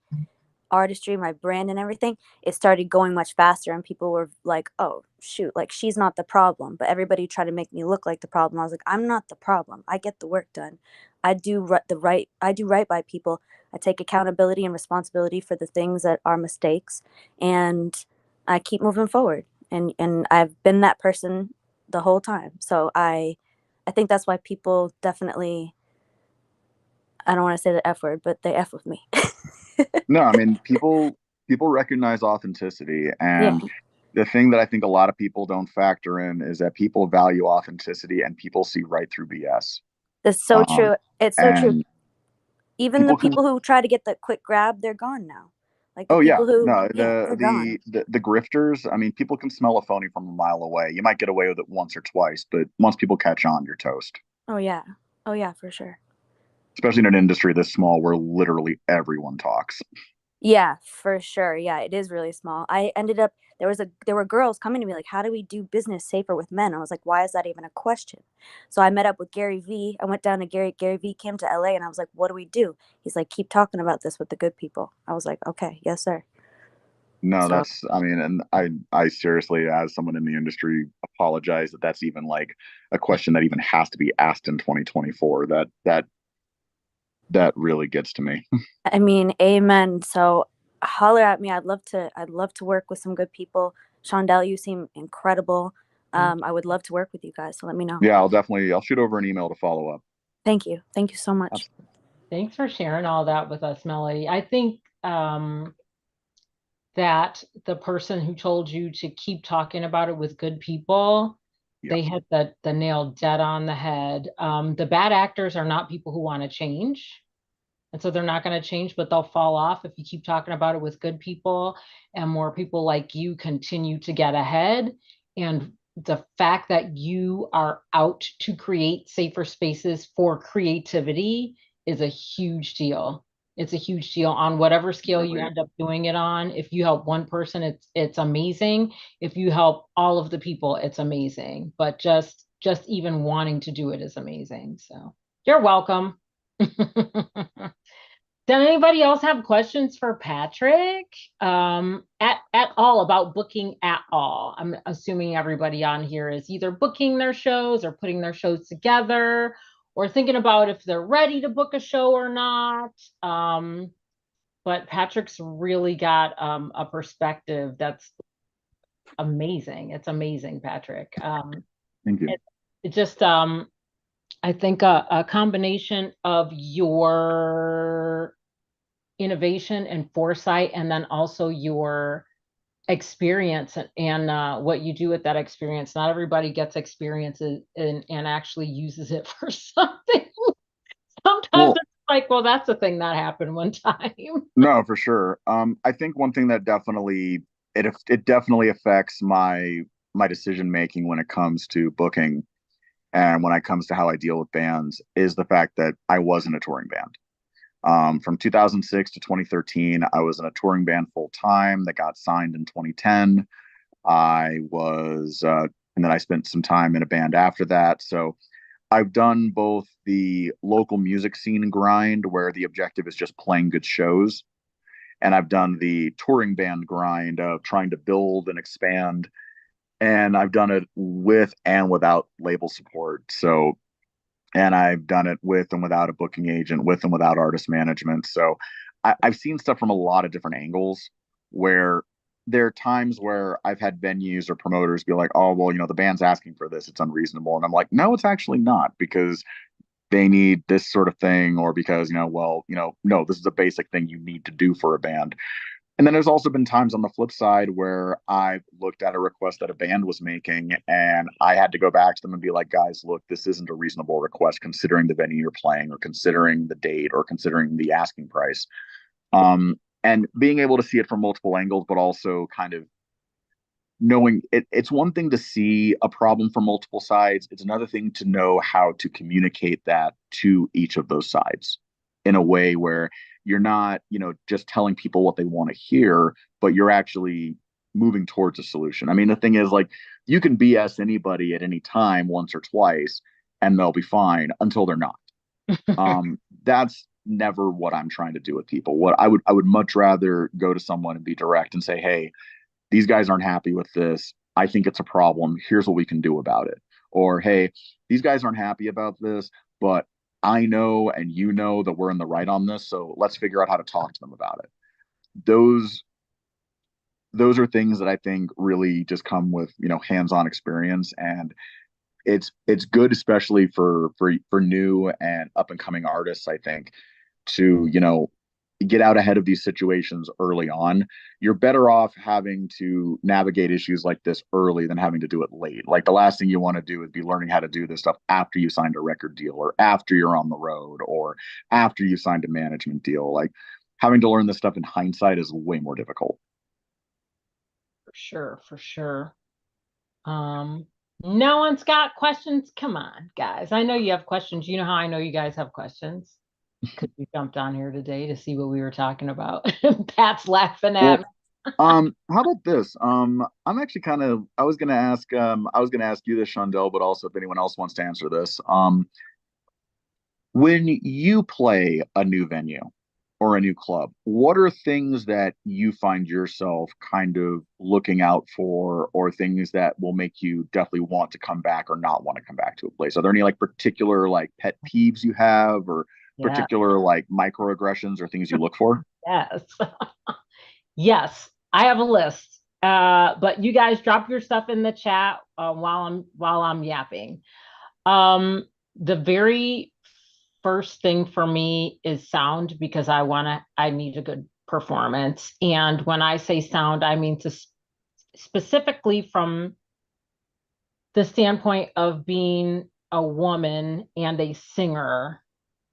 C: artistry, my brand and everything, it started going much faster and people were like, "Oh, shoot, like she's not the problem." But everybody tried to make me look like the problem. I was like, "I'm not the problem. I get the work done. I do right by people. I take accountability and responsibility for the things that are mistakes, and I keep moving forward." And I've been that person the whole time. So I think that's why people definitely, I don't want to say the F word, but they F with me.
B: No, I mean, people recognize authenticity,
C: Yeah.
B: and the thing that I think a lot of people don't factor in is that people value authenticity and people see right through BS.
C: That's so
B: Um,
C: true. It's so true.
B: and
C: Even the
B: people who
C: people who try to get the quick grab, they're gone now. Like the
B: Oh yeah,
C: people who,
B: no,
C: yeah, they're gone.
B: the grifters. I mean, people can smell a phony from a mile away. You might get away with it once or twice, but once people catch on, you're toast.
C: Oh yeah. Oh yeah, for sure.
B: Especially in an industry this small where literally everyone talks.
C: Yeah, for sure. Yeah, it is really small. I ended up there were girls coming to me like, "How do we do business safer with men?" I was like, "Why is that even a question?" So I met up with Gary V. I went down to Gary V came to LA and I was like, "What do we do?" He's like, "Keep talking about this with the good people." I was like, "Okay, yes, sir."
B: No,
C: So,
B: that's, I mean, and I seriously, as someone in the industry, apologize that that's even like a question that even has to be asked in 2024. That really gets to me.
C: I mean, amen. So holler at me. I'd love to work with some good people. Shondell, you seem incredible.
A: Thank
C: I would love to work with you guys. So let me know.
B: Yeah, I'll shoot over an email to follow up.
C: Thank you. Thank you so much.
B: Absolutely.
A: Thanks for sharing all that with us, Melody. I think that the person who told you to keep talking about it with good people,
B: Yeah,
A: they hit the nail dead on the head. The bad actors are not people who want to change. And so they're not going to change, but they'll fall off if you keep talking about it with good people and more people like you continue to get ahead. And the fact that you are out to create safer spaces for creativity is a huge deal. It's a huge deal on whatever
B: it
A: scale you
B: really is.
A: end up doing it on. If you help one person, it's amazing. If you help all of the people, it's amazing. But just even wanting to do it is amazing. So you're welcome. Does anybody else have questions for Patrick? At all about booking at all? I'm assuming everybody on here is either booking their shows or putting their shows together or thinking about if they're ready to book a show or not. But Patrick's really got a perspective that's amazing. It's amazing, Patrick.
B: Thank you.
A: It, it just I think a combination of your innovation and foresight, and then also your experience and what you do with that experience. Not everybody gets experiences and actually uses it for something. Sometimes
B: Well,
A: it's like, well, that's a thing that happened one time.
B: no, for sure. I think one thing that it definitely affects my decision making when it comes to booking and when it comes to how I deal with bands is the fact that I was in a touring band. From 2006 to 2013, I was in a touring band full time that got signed in 2010. I was, and then I spent some time in a band after that. So I've done both the local music scene grind, where the objective is just playing good shows, and I've done the touring band grind of trying to build and expand. And I've done it with and without label support. So, and I've done it with and without a booking agent, with and without artist management. So I've seen stuff from a lot of different angles where there are times where I've had venues or promoters be like, oh, well, the band's asking for this. It's unreasonable. And I'm like, no, it's actually not, because they need this sort of thing, or because, well, no, this is a basic thing you need to do for a band. And then there's also been times on the flip side where I've looked at a request that a band was making and I had to go back to them and be like, guys, look, this isn't a reasonable request considering the venue you're playing, or considering the date, or considering the asking price. And being able to see it from multiple angles, but also kind of knowing it's one thing to see a problem from multiple sides. It's another thing to know how to communicate that to each of those sides in a way where you're not, just telling people what they want to hear, but you're actually moving towards a solution. I mean, the thing is, like, you can BS anybody at any time once or twice and they'll be fine until they're not. That's never what I'm trying to do with people. What I would much rather go to someone and be direct and say, hey, these guys aren't happy with this. I think it's a problem. Here's what we can do about it. Or, hey, these guys aren't happy about this, but I know and that we're in the right on this. So let's figure out how to talk to them about it. Those those are things that I think really just come with, hands-on experience. And it's good, especially for new and up and coming artists, I think, to, get out ahead of these situations early on. You're better off having to navigate issues like this early than having to do it late. Like, the last thing you want to do is be learning how to do this stuff after you signed a record deal, or after you're on the road, or after you signed a management deal. Like, having to learn this stuff in hindsight is way more difficult.
A: For sure, for sure. No one's got questions. Come on, guys. I know you have questions. You know how I know you guys have questions because we jumped on here today to see what we were talking about. Pat's laughing at
B: Well,
A: me.
B: how about this? I'm actually kind of I was gonna ask you this, Shondell, but also if anyone else wants to answer this. When you play a new venue or a new club, what are things that you find yourself kind of looking out for, or things that will make you definitely want to come back or not want to come back to a place? Are there any like particular like pet peeves you have, or
A: Yeah.
B: particular like microaggressions or things you look for?
A: Yes. Yes. I have a list. But you guys drop your stuff in the chat while I'm yapping. The very first thing for me is sound because I need a good performance. And when I say sound, I mean specifically from the standpoint of being a woman and a singer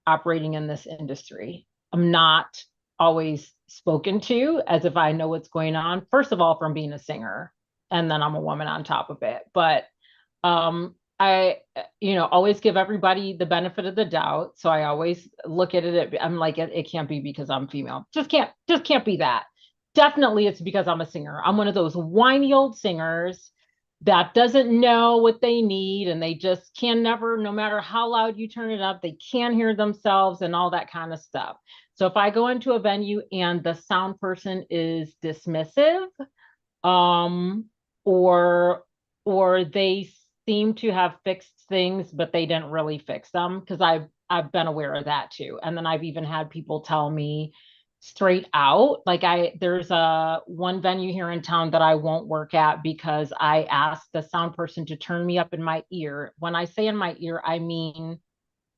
A: operating in this industry. I'm not always spoken to as if I know what's going on. First of all, from being a singer, and then I'm a woman on top of it. But I, always give everybody the benefit of the doubt. So I always look at it. I'm like, it can't be because I'm female. Just can't be that. Definitely, it's because I'm a singer. I'm one of those whiny old singers that doesn't know what they need, and they just can never, no matter how loud you turn it up, they can't hear themselves and all that kind of stuff. So if I go into a venue and the sound person is dismissive, um, or they seem to have fixed things, but they didn't really fix them, because I've been aware of that too. And then I've even had people tell me straight out, like there's a one venue here in town that I won't work at because I asked the sound person to turn me up in my ear. When I say in my ear, I mean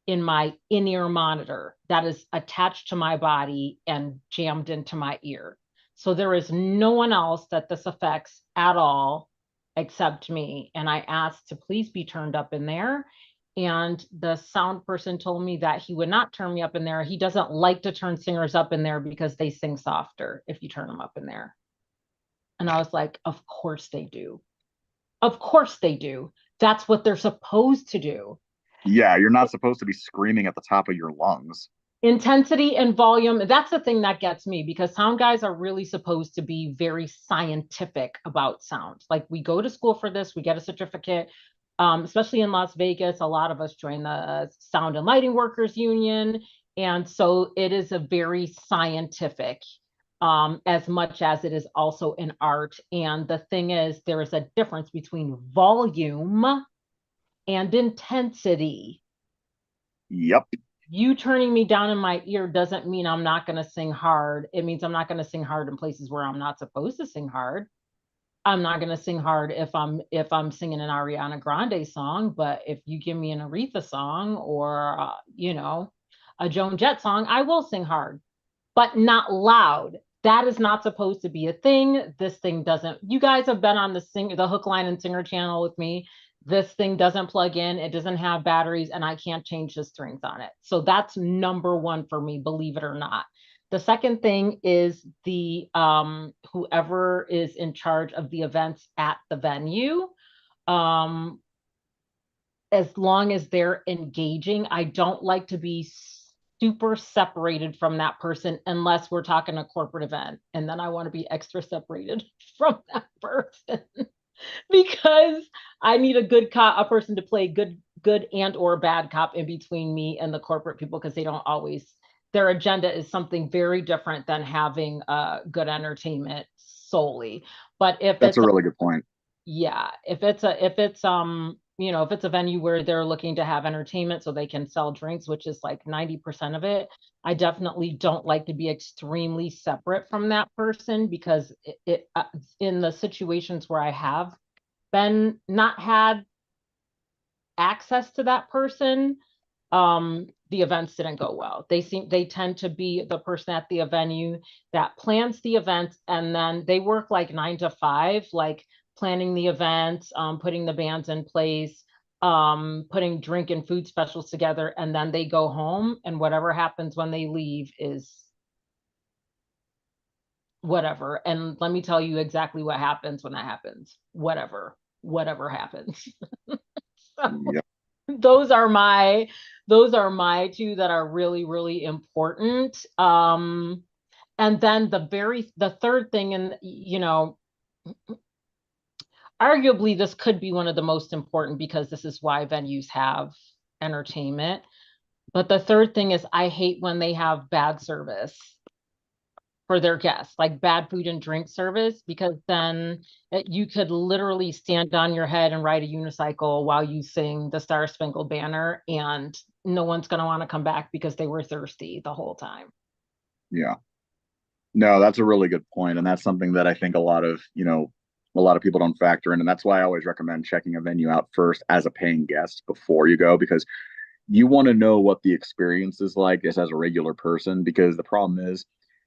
A: in my in-ear monitor that is attached to my body and jammed into my ear. So there is no one else that this affects at all except me. And I asked to please be turned up in there. And the sound person told me that he would not turn me up in there. He doesn't like to turn singers up in there because they sing softer if you turn them up in there. And I was like, of course they do. Of course they do. That's what they're supposed to do.
B: Yeah, you're not supposed to be screaming at the top of your lungs.
A: Intensity and volume, that's the thing that gets me, because sound guys are really supposed to be very scientific about sound. Like, we go to school for this, we get a certificate, especially in Las Vegas. A lot of us join the Sound and Lighting Workers Union, and so it is a very scientific, as much as it is also an art. And the thing is, there is a difference between volume and intensity.
B: Yep.
A: You turning me down in my ear doesn't mean I'm not going to sing hard. It means I'm not going to sing hard in places where I'm not supposed to sing hard. I'm not going to sing hard if I'm singing an Ariana Grande song, but if you give me an Aretha song, or a Joan Jett song, I will sing hard, but not loud. That is not supposed to be a thing. This thing doesn't. You guys have been on the Hook, Line, and Singer channel with me. This thing doesn't plug in. It doesn't have batteries, and I can't change the strings on it. So that's number one for me, believe it or not. The second thing is the whoever is in charge of the events at the venue. Um, as long as they're engaging, I don't like to be super separated from that person unless we're talking a corporate event. And then I want to be extra separated from that person because I need a person to play good and or bad cop in between me and the corporate people, because they don't always, their agenda is something very different than having good entertainment solely. But if
B: That's
A: it's
B: a really good point.
A: yeah, if it's if it's a venue where they're looking to have entertainment so they can sell drinks, which is like 90% of it, I definitely don't like to be extremely separate from that person, because in the situations where I have been not had access to that person, the events didn't go well. They tend to be the person at the venue that plans the events, and then they work like 9 to 5, like planning the events, putting the bands in place, putting drink and food specials together, and then they go home, and whatever happens when they leave is whatever. And let me tell you exactly what happens when that happens. Whatever happens. So
B: Yep.
A: those are my two that are really, really important. And then the third thing, and arguably this could be one of the most important because this is why venues have entertainment. But the third thing is I hate when they have bad service for their guests, like bad food and drink service, because then you could literally stand on your head and ride a unicycle while you sing the Star Spangled Banner, and no one's going to want to come back because they were thirsty the whole time.
B: Yeah. No, that's a really good point, and that's something that I think a lot of people don't factor in, and that's why I always recommend checking a venue out first as a paying guest before you go, because you want to know what the experience is like just as a regular person. Because the problem is,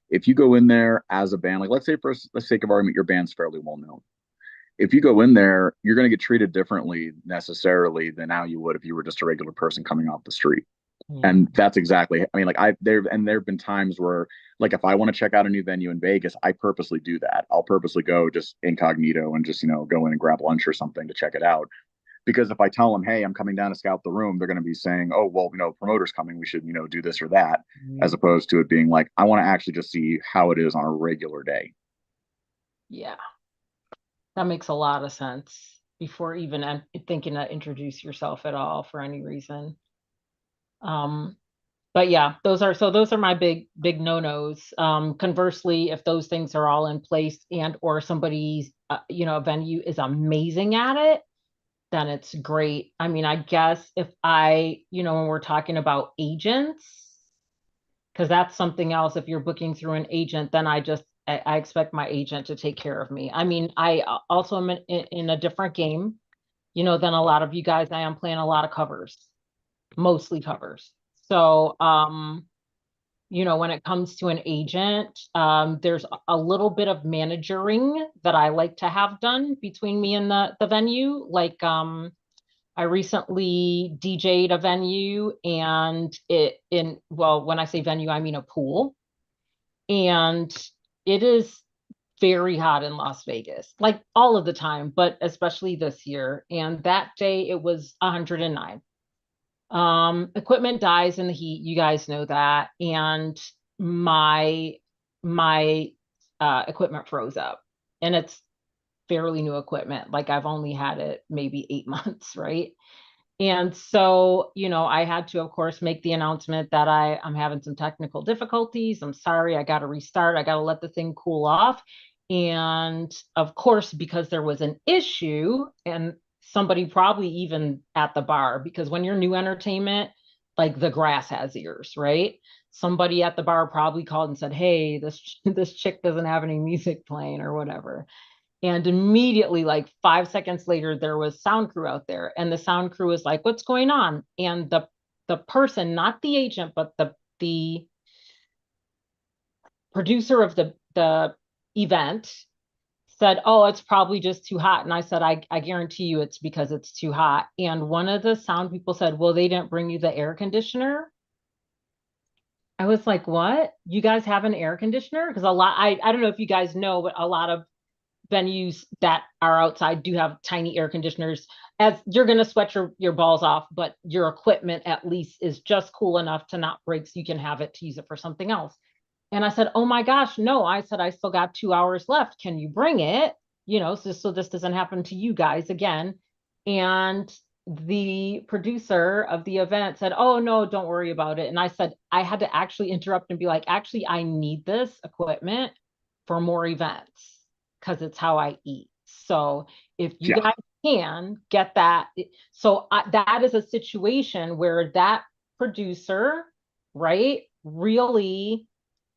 B: if you go in there as a band, like let's say for the sake of argument, your band's fairly well known. If you go in there, you're going to get treated differently necessarily than how you would if you were just a regular person coming off the street.
A: Yeah.
B: And that's exactly, I mean, like there have been times where, like, if I want to check out a new venue in Vegas, I purposely do that. I'll purposely go just incognito and just, go in and grab lunch or something to check it out. Because if I tell them, hey, I'm coming down to scout the room, they're going to be saying, oh, well, promoter's coming, we should, do this or that, as opposed to it being like, I want to actually just see how it is on a regular day.
A: Yeah, that makes a lot of sense before even thinking to introduce yourself at all for any reason. But yeah, those are my big no-nos. Conversely, if those things are all in place and or somebody's a venue is amazing at it, then it's great. I mean, I guess if when we're talking about agents, because that's something else. If you're booking through an agent, then I expect my agent to take care of me. I mean, I also am in a different game, than a lot of you guys. I am playing a lot of covers, mostly covers. So, when it comes to an agent, there's a little bit of managering that I like to have done between me and the venue. Like, I recently DJ'd a venue, and when I say venue, I mean a pool. And it is very hot in Las Vegas, like all of the time, but especially this year. And that day it was 109. Equipment dies in the heat, you guys know that. And my equipment froze up, and it's fairly new equipment. Like I've only had it maybe 8 months, right? And so, I had to, of course, make the announcement that I'm having some technical difficulties. I'm sorry, I got to restart. I got to let the thing cool off. And of course, because there was an issue, and somebody probably even at the bar, because when you're new entertainment, like the grass has ears, right? Somebody at the bar probably called and said, hey, this chick doesn't have any music playing or whatever. And immediately, like 5 seconds later, there was sound crew out there, and the sound crew was like, "What's going on?" And the person, not the agent, but the producer of the event said, "Oh, it's probably just too hot." And I said, "I guarantee you, it's because it's too hot." And one of the sound people said, "Well, they didn't bring you the air conditioner." I was like, "What? You guys have an air conditioner?" Because I don't know if you guys know, but a lot of venues that are outside do have tiny air conditioners. As you're going to sweat your balls off, but your equipment at least is just cool enough to not break, so you can have it to use it for something else. And I said, oh my gosh, no. I said, I still got 2 hours left. Can you bring it? So this doesn't happen to you guys again. And the producer of the event said, oh no, don't worry about it. And I said, I had to actually interrupt and be like, actually, I need this equipment for more events because it's how I eat. So if you
B: Yeah.
A: guys can get that, that is a situation where that producer, right, really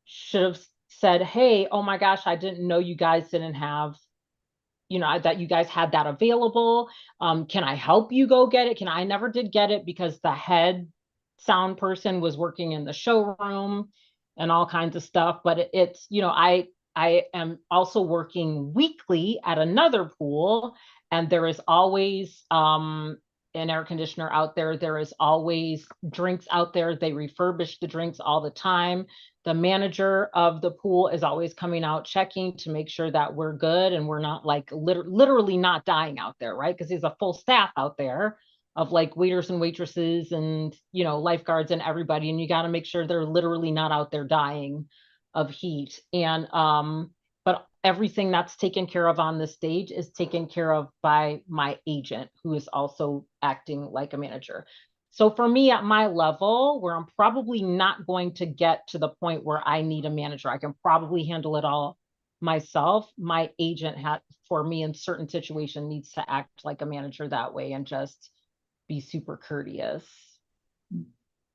A: should have said, hey, oh my gosh, I didn't know you guys didn't have, that you guys had that available. Can I help you go get it? I never did get it because the head sound person was working in the showroom and all kinds of stuff. But it's, I am also working weekly at another pool, and there is always an air conditioner out there. There is always drinks out there. They refurbish the drinks all the time. The manager of the pool is always coming out checking to make sure that we're good and we're not like literally not dying out there, right? Because there's a full staff out there of like waiters and waitresses and, you know, lifeguards and everybody. And you got to make sure they're literally not out there dying of heat. And, but everything that's taken care of on the stage is taken care of by my agent, who is also acting like a manager. So for me at my level, where I'm probably not going to get to the point where I need a manager, I can probably handle it all myself. My agent had, for me in certain situations, needs to act like a manager that way and just be super courteous.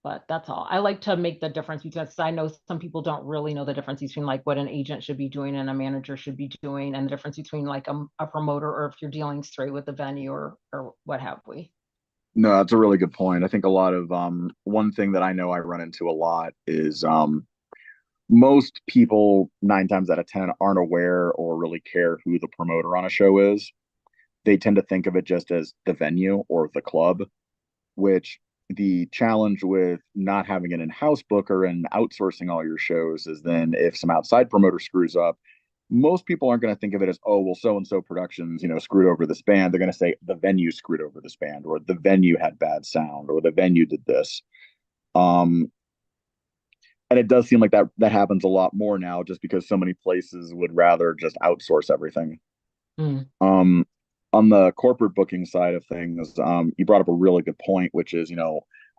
A: But that's all. I like to make the difference because I know some people don't really know the difference between like what an agent should be doing and a manager should be doing, and the difference between like a promoter or if you're dealing straight with the venue or what have we.
B: No, that's a really good point. I think a lot of one thing that I know I run into a lot is most people 9 times out of 10 aren't aware or really care who the promoter on a show is. They tend to think of it just as the venue or the club, which the challenge with not having an in-house booker and outsourcing all your shows is then if some outside promoter screws up, most people aren't going to think of it as, oh, well, so and so productions, screwed over this band. They're going to say the venue screwed over this band, or the venue had bad sound, or the venue did this. And it does seem like that happens a lot more now, just because so many places would rather just outsource everything.
A: Mm.
B: On the corporate booking side of things, you brought up a really good point, which is,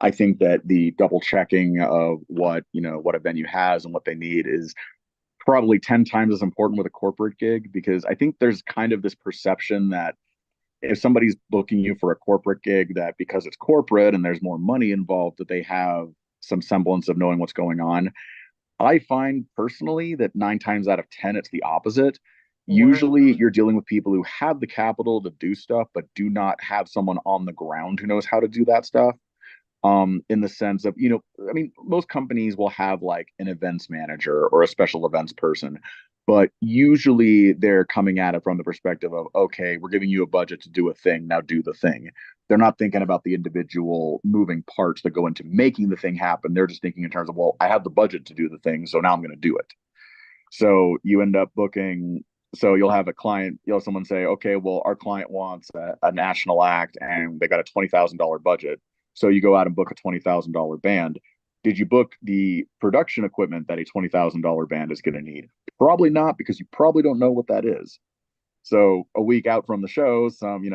B: I think that the double checking of what a venue has and what they need is probably 10 times as important with a corporate gig, because I think there's kind of this perception that if somebody's booking you for a corporate gig, that because it's corporate and there's more money involved, that they have some semblance of knowing what's going on. I find personally that 9 times out of 10, it's the opposite. Usually you're dealing with people who have the capital to do stuff, but do not have someone on the ground who knows how to do that stuff. In the sense of, I mean, most companies will have like an events manager or a special events person, but usually they're coming at it from the perspective of, okay, we're giving you a budget to do a thing, now do the thing. They're not thinking about the individual moving parts that go into making the thing happen. They're just thinking in terms of, well, I have the budget to do the thing, so now I'm going to do it. So you end up booking. So you'll have a client, you'll have someone say, okay, well, our client wants a national act and they got a $20,000 budget. So you go out and book a $20,000 band. Did you book the production equipment that a $20,000 band is going to need? Probably not, because you probably don't know what that is. So a week out from the show, some,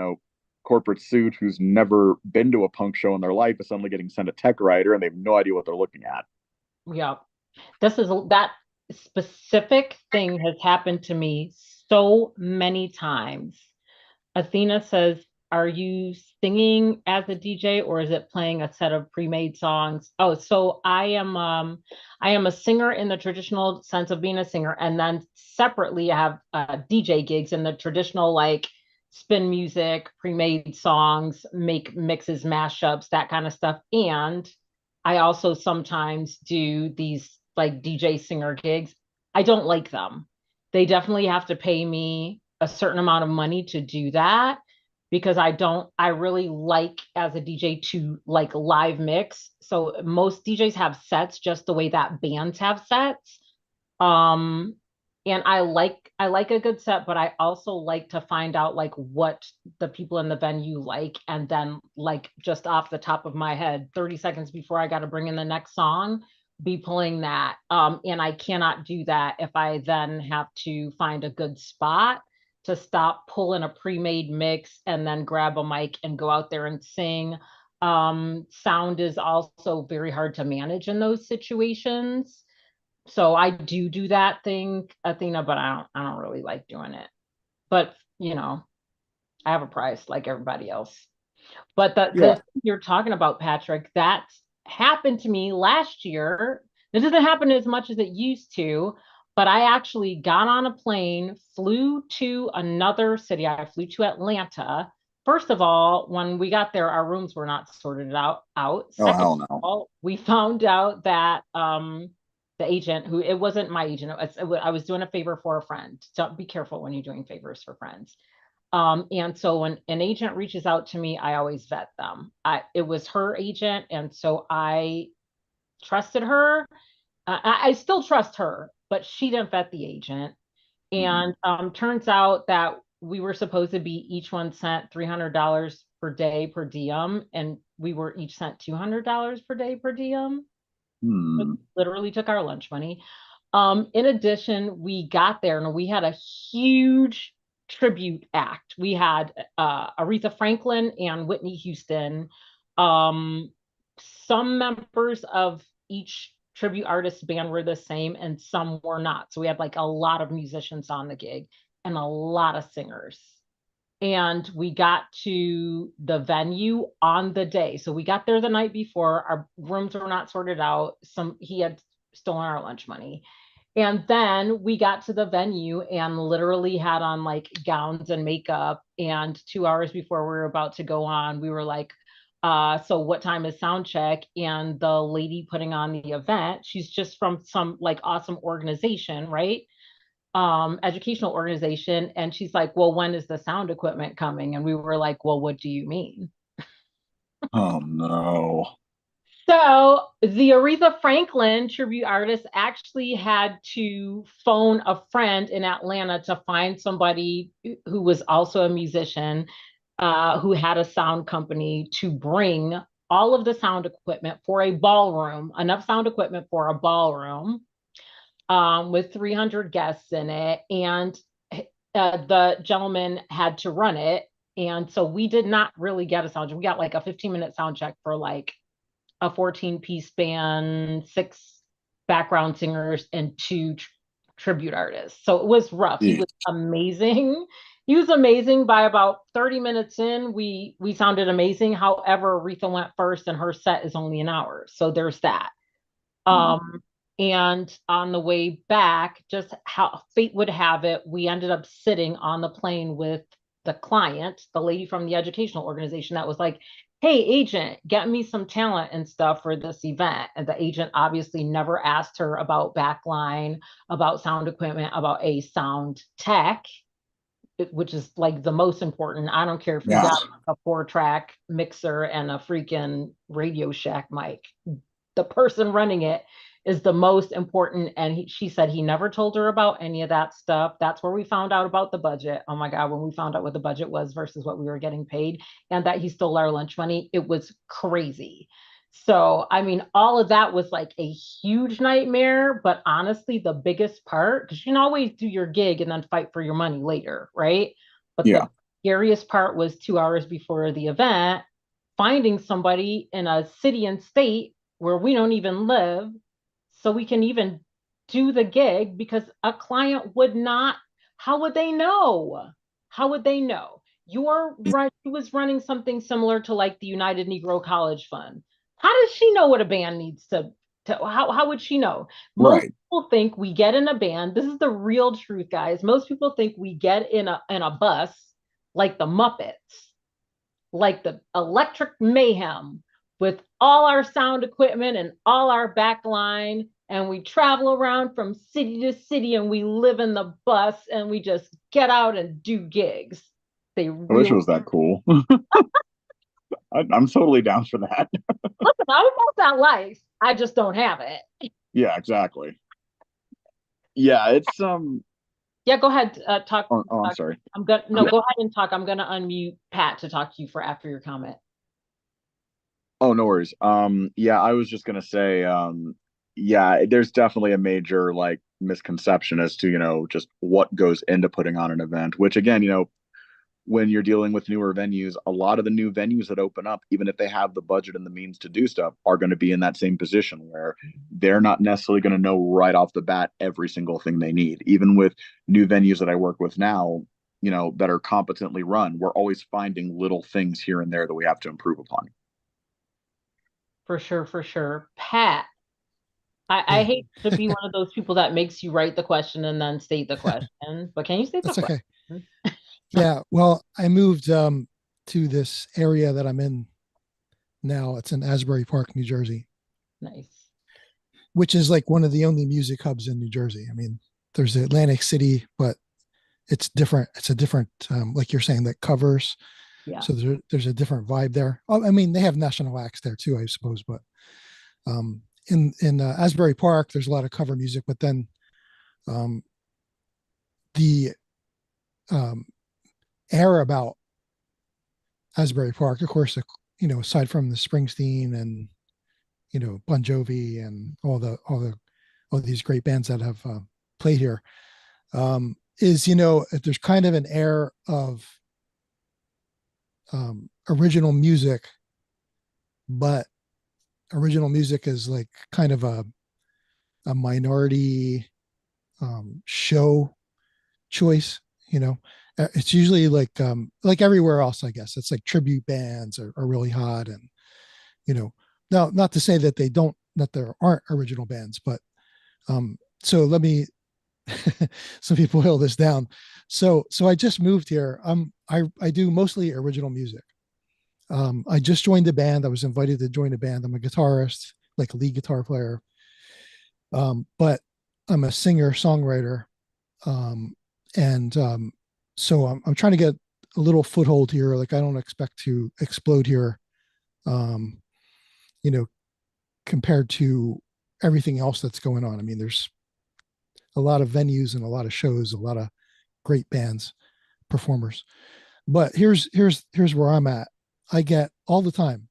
B: corporate suit who's never been to a punk show in their life is suddenly getting sent a tech writer and they have no idea what they're looking at.
A: Yeah. That specific thing has happened to me so many times. Athena says, are you singing as a DJ or is it playing a set of pre-made songs? Oh, so I am a singer in the traditional sense of being a singer, and then separately I have DJ gigs in the traditional, like spin music, pre-made songs, make mixes, mashups, that kind of stuff. And I also sometimes do these like DJ singer gigs. I don't like them. They definitely have to pay me a certain amount of money to do that, because I really like as a DJ to like live mix. So most DJs have sets just the way that bands have sets. Um, and I like a good set, but I also like to find out like what the people in the venue like, and then like just off the top of my head, 30 seconds before I got to bring in the next song, be playing that. And I cannot do that if I then have to find a good spot to stop, pull in a pre-made mix, and then grab a mic and go out there and sing. Sound is also very hard to manage in those situations. So I do that thing, Athena, but I don't really like doing it. But I have a price like everybody else. But the thing you're talking about, Patrick, that happened to me last year. It doesn't happen as much as it used to, but I actually got on a plane, flew to another city. I flew to Atlanta. First of all, when we got there, our rooms were not sorted out.
B: Oh,
A: Second
B: hell
A: of
B: no.
A: all, we found out that the agent, who, it wasn't my agent, I was doing a favor for a friend. So be careful when you're doing favors for friends. And so when an agent reaches out to me, I always vet them. It was her agent, and so I trusted her. I still trust her, but she didn't vet the agent.
B: Mhm.
A: And turns out that we were supposed to be each one sent $300 per day per diem, and we were each sent $200 per day per diem.
B: Hmm.
A: Literally took our lunch money. In addition, we got there and we had a huge tribute act. We had Aretha Franklin and Whitney Houston. Um, some members of each tribute artist band were the same and some were not. So we had like a lot of musicians on the gig and a lot of singers. And we got to the venue on the day. So we got there the night before. Our rooms were not sorted out. He had stolen our lunch money. And then we got to the venue and literally had on like gowns and makeup. And 2 hours before we were about to go on, we were like, so what time is sound check? And the lady putting on the event, she's just from some like awesome organization, right? Educational organization. And she's like, well, when is the sound equipment coming? And we were like, well, what do you mean?
B: Oh no.
A: So the Aretha Franklin tribute artist actually had to phone a friend in Atlanta to find somebody who was also a musician, who had a sound company to bring all of the sound equipment for a ballroom, enough sound equipment for a ballroom, with 300 guests in it. And the gentleman had to run it. And so we did not really get a sound check. We got like a 15-minute sound check for like a 14-piece band, six background singers, and two tribute artists. So it was rough. He
B: Jeez.
A: was amazing. He was amazing. By about 30 minutes in, we sounded amazing. However, Aretha went first, and her set is only an hour. So there's that.
B: Mhm.
A: And on the way back, just how fate would have it, we ended up sitting on the plane with the client, the lady from the educational organization that was like, hey, agent, get me some talent and stuff for this event. And the agent obviously never asked her about backline, about sound equipment, about a sound tech, which is like the most important. I don't care if you
B: Yeah.
A: got a 4-track mixer and a freaking Radio Shack mic. The person running it is the most important. And she said he never told her about any of that stuff. That's where we found out about the budget. Oh my God, when we found out what the budget was versus what we were getting paid, and that he stole our lunch money, it was crazy. So, I mean, all of that was like a huge nightmare. But honestly, the biggest part, because you can always do your gig and then fight for your money later, right? But
B: Yeah.
A: the scariest part was 2 hours before the event, finding somebody in a city and state where we don't even live so we can even do the gig, because a client would not, how would they know? How would they know? She was running something similar to like the United Negro College Fund. How does she know what a band needs to how would she know? Most
B: Right.
A: people think we get in a band. This is the real truth, guys. Most people think we get in a bus like the Muppets, like the Electric Mayhem, with all our sound equipment and all our backline, and we travel around from city to city, and we live in the bus, and we just get out and do gigs. They
B: I wish it
A: really
B: was that cool. I'm totally down for that.
A: listen. I want that life. I just don't have it.
B: Yeah, exactly. Yeah, it's
A: Yeah, go ahead. Talk.
B: oh, I'm
A: Talk.
B: sorry.
A: I'm gonna no.
B: Yeah.
A: Go ahead and talk. I'm gonna unmute Pat to talk to you for after your comment.
B: Oh, no worries. Yeah, I was just gonna say, yeah, there's definitely a major like misconception as to, just what goes into putting on an event, which again, when you're dealing with newer venues, a lot of the new venues that open up, even if they have the budget and the means to do stuff, are going to be in that same position where they're not necessarily going to know right off the bat every single thing they need. Even with new venues that I work with now, that are competently run, we're always finding little things here and there that we have to improve upon.
A: For sure, for sure. Pat, I
D: Hey,
A: hate to be one of those people that makes you write the question and then state the question, but can you state the
D: that's okay.
A: question?
D: Yeah, well, I moved to this area that I'm in now. It's in Asbury Park, New Jersey,
A: Nice.
D: which is like one of the only music hubs in New Jersey. I mean, there's Atlantic City, but it's different. It's a different, like you're saying, that covers.
A: Yeah.
D: So there's a different vibe there. Oh, I mean, they have national acts there too, I suppose. But in Asbury Park, there's a lot of cover music. But then the air about Asbury Park, of course, aside from the Springsteen and Bon Jovi and all these great bands that have played here, is there's kind of an air of original music, but original music is like kind of a minority show choice. It's usually like everywhere else, I guess. It's like tribute bands are really hot, and now not to say that there aren't original bands, but so let me some people boil this down. So I just moved here. I do mostly original music. I just joined a band. I was invited to join a band. I'm a guitarist, like a lead guitar player. But I'm a singer songwriter. And so I'm trying to get a little foothold here. Like, I don't expect to explode here, um, you know, compared to everything else that's going on. I mean, there's a lot of venues and a lot of shows, a lot of great bands, performers. But here's where I'm at. I get all the time,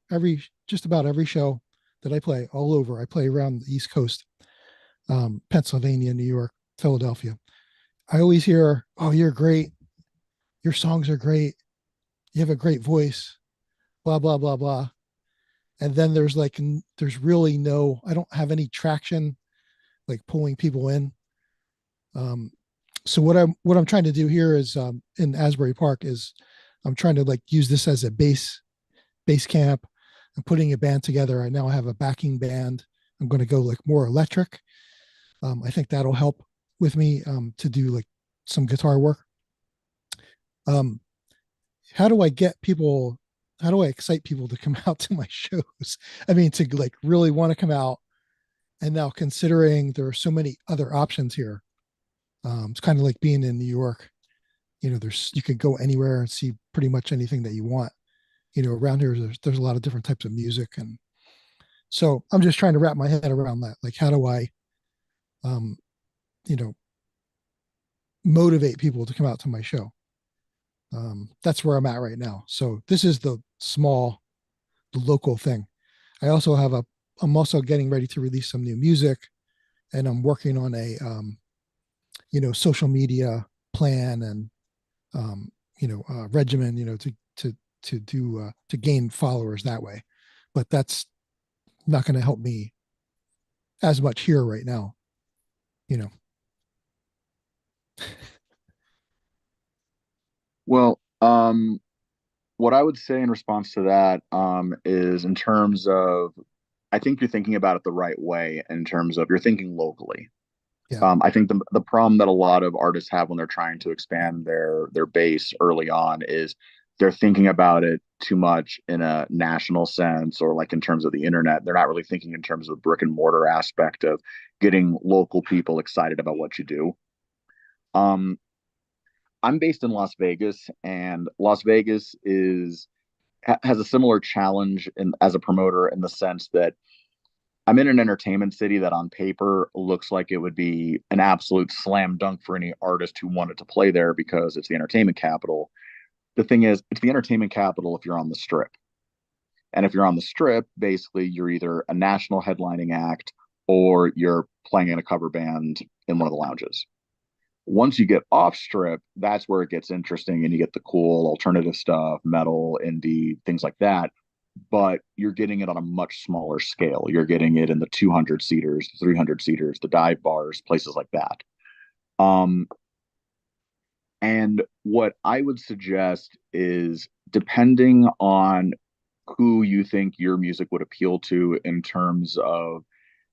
D: just about every show that I play all over. I play around the East Coast, Pennsylvania, New York, Philadelphia. I always hear, "Oh, you're great. Your songs are great. You have a great voice." Blah blah blah blah. And then there's really no. I don't have any traction, like pulling people in. Um, so what I'm trying to do here is in Asbury Park is I'm trying to like use this as a base camp. I'm putting a band together. I now have a backing band. I'm going to go like more electric. I think that'll help with me to do like some guitar work. Um, how do I get people? How do I excite people to come out to my shows? I mean, to like really want to come out. And now considering there are so many other options here, it's kind of like being in New York. You can go anywhere and see pretty much anything that you want. Around here, there's a lot of different types of music, and so I'm just trying to wrap my head around that. Like, how do I, um, you know, motivate people to come out to my show? That's where I'm at right now. So this is the local thing. I'm also getting ready to release some new music, and I'm working on a, social media plan and, regimen, to gain followers that way. But that's not going to help me as much here right now, you know.
B: Well, what I would say in response to that is in terms of, I think you're thinking about it the right way in terms of you're thinking locally.
D: Yeah.
B: I think the problem that a lot of artists have when they're trying to expand their base early on is they're thinking about it too much in a national sense or like in terms of the internet. They're not really thinking in terms of the brick and mortar aspect of getting local people excited about what you do. Um, I'm based in Las Vegas, and Las Vegas has a similar challenge as a promoter in the sense that I'm in an entertainment city that on paper looks like it would be an absolute slam dunk for any artist who wanted to play there because it's the entertainment capital. The thing is, it's the entertainment capital if you're on the strip. And if you're on the strip, basically you're either a national headlining act or you're playing in a cover band in one of the lounges. Once you get off strip, that's where it gets interesting and you get the cool alternative stuff, metal, indie, things like that. But you're getting it on a much smaller scale. You're getting it in the 200 seaters, 300 seaters, the dive bars, places like that. And what I would suggest is depending on who you think your music would appeal to in terms of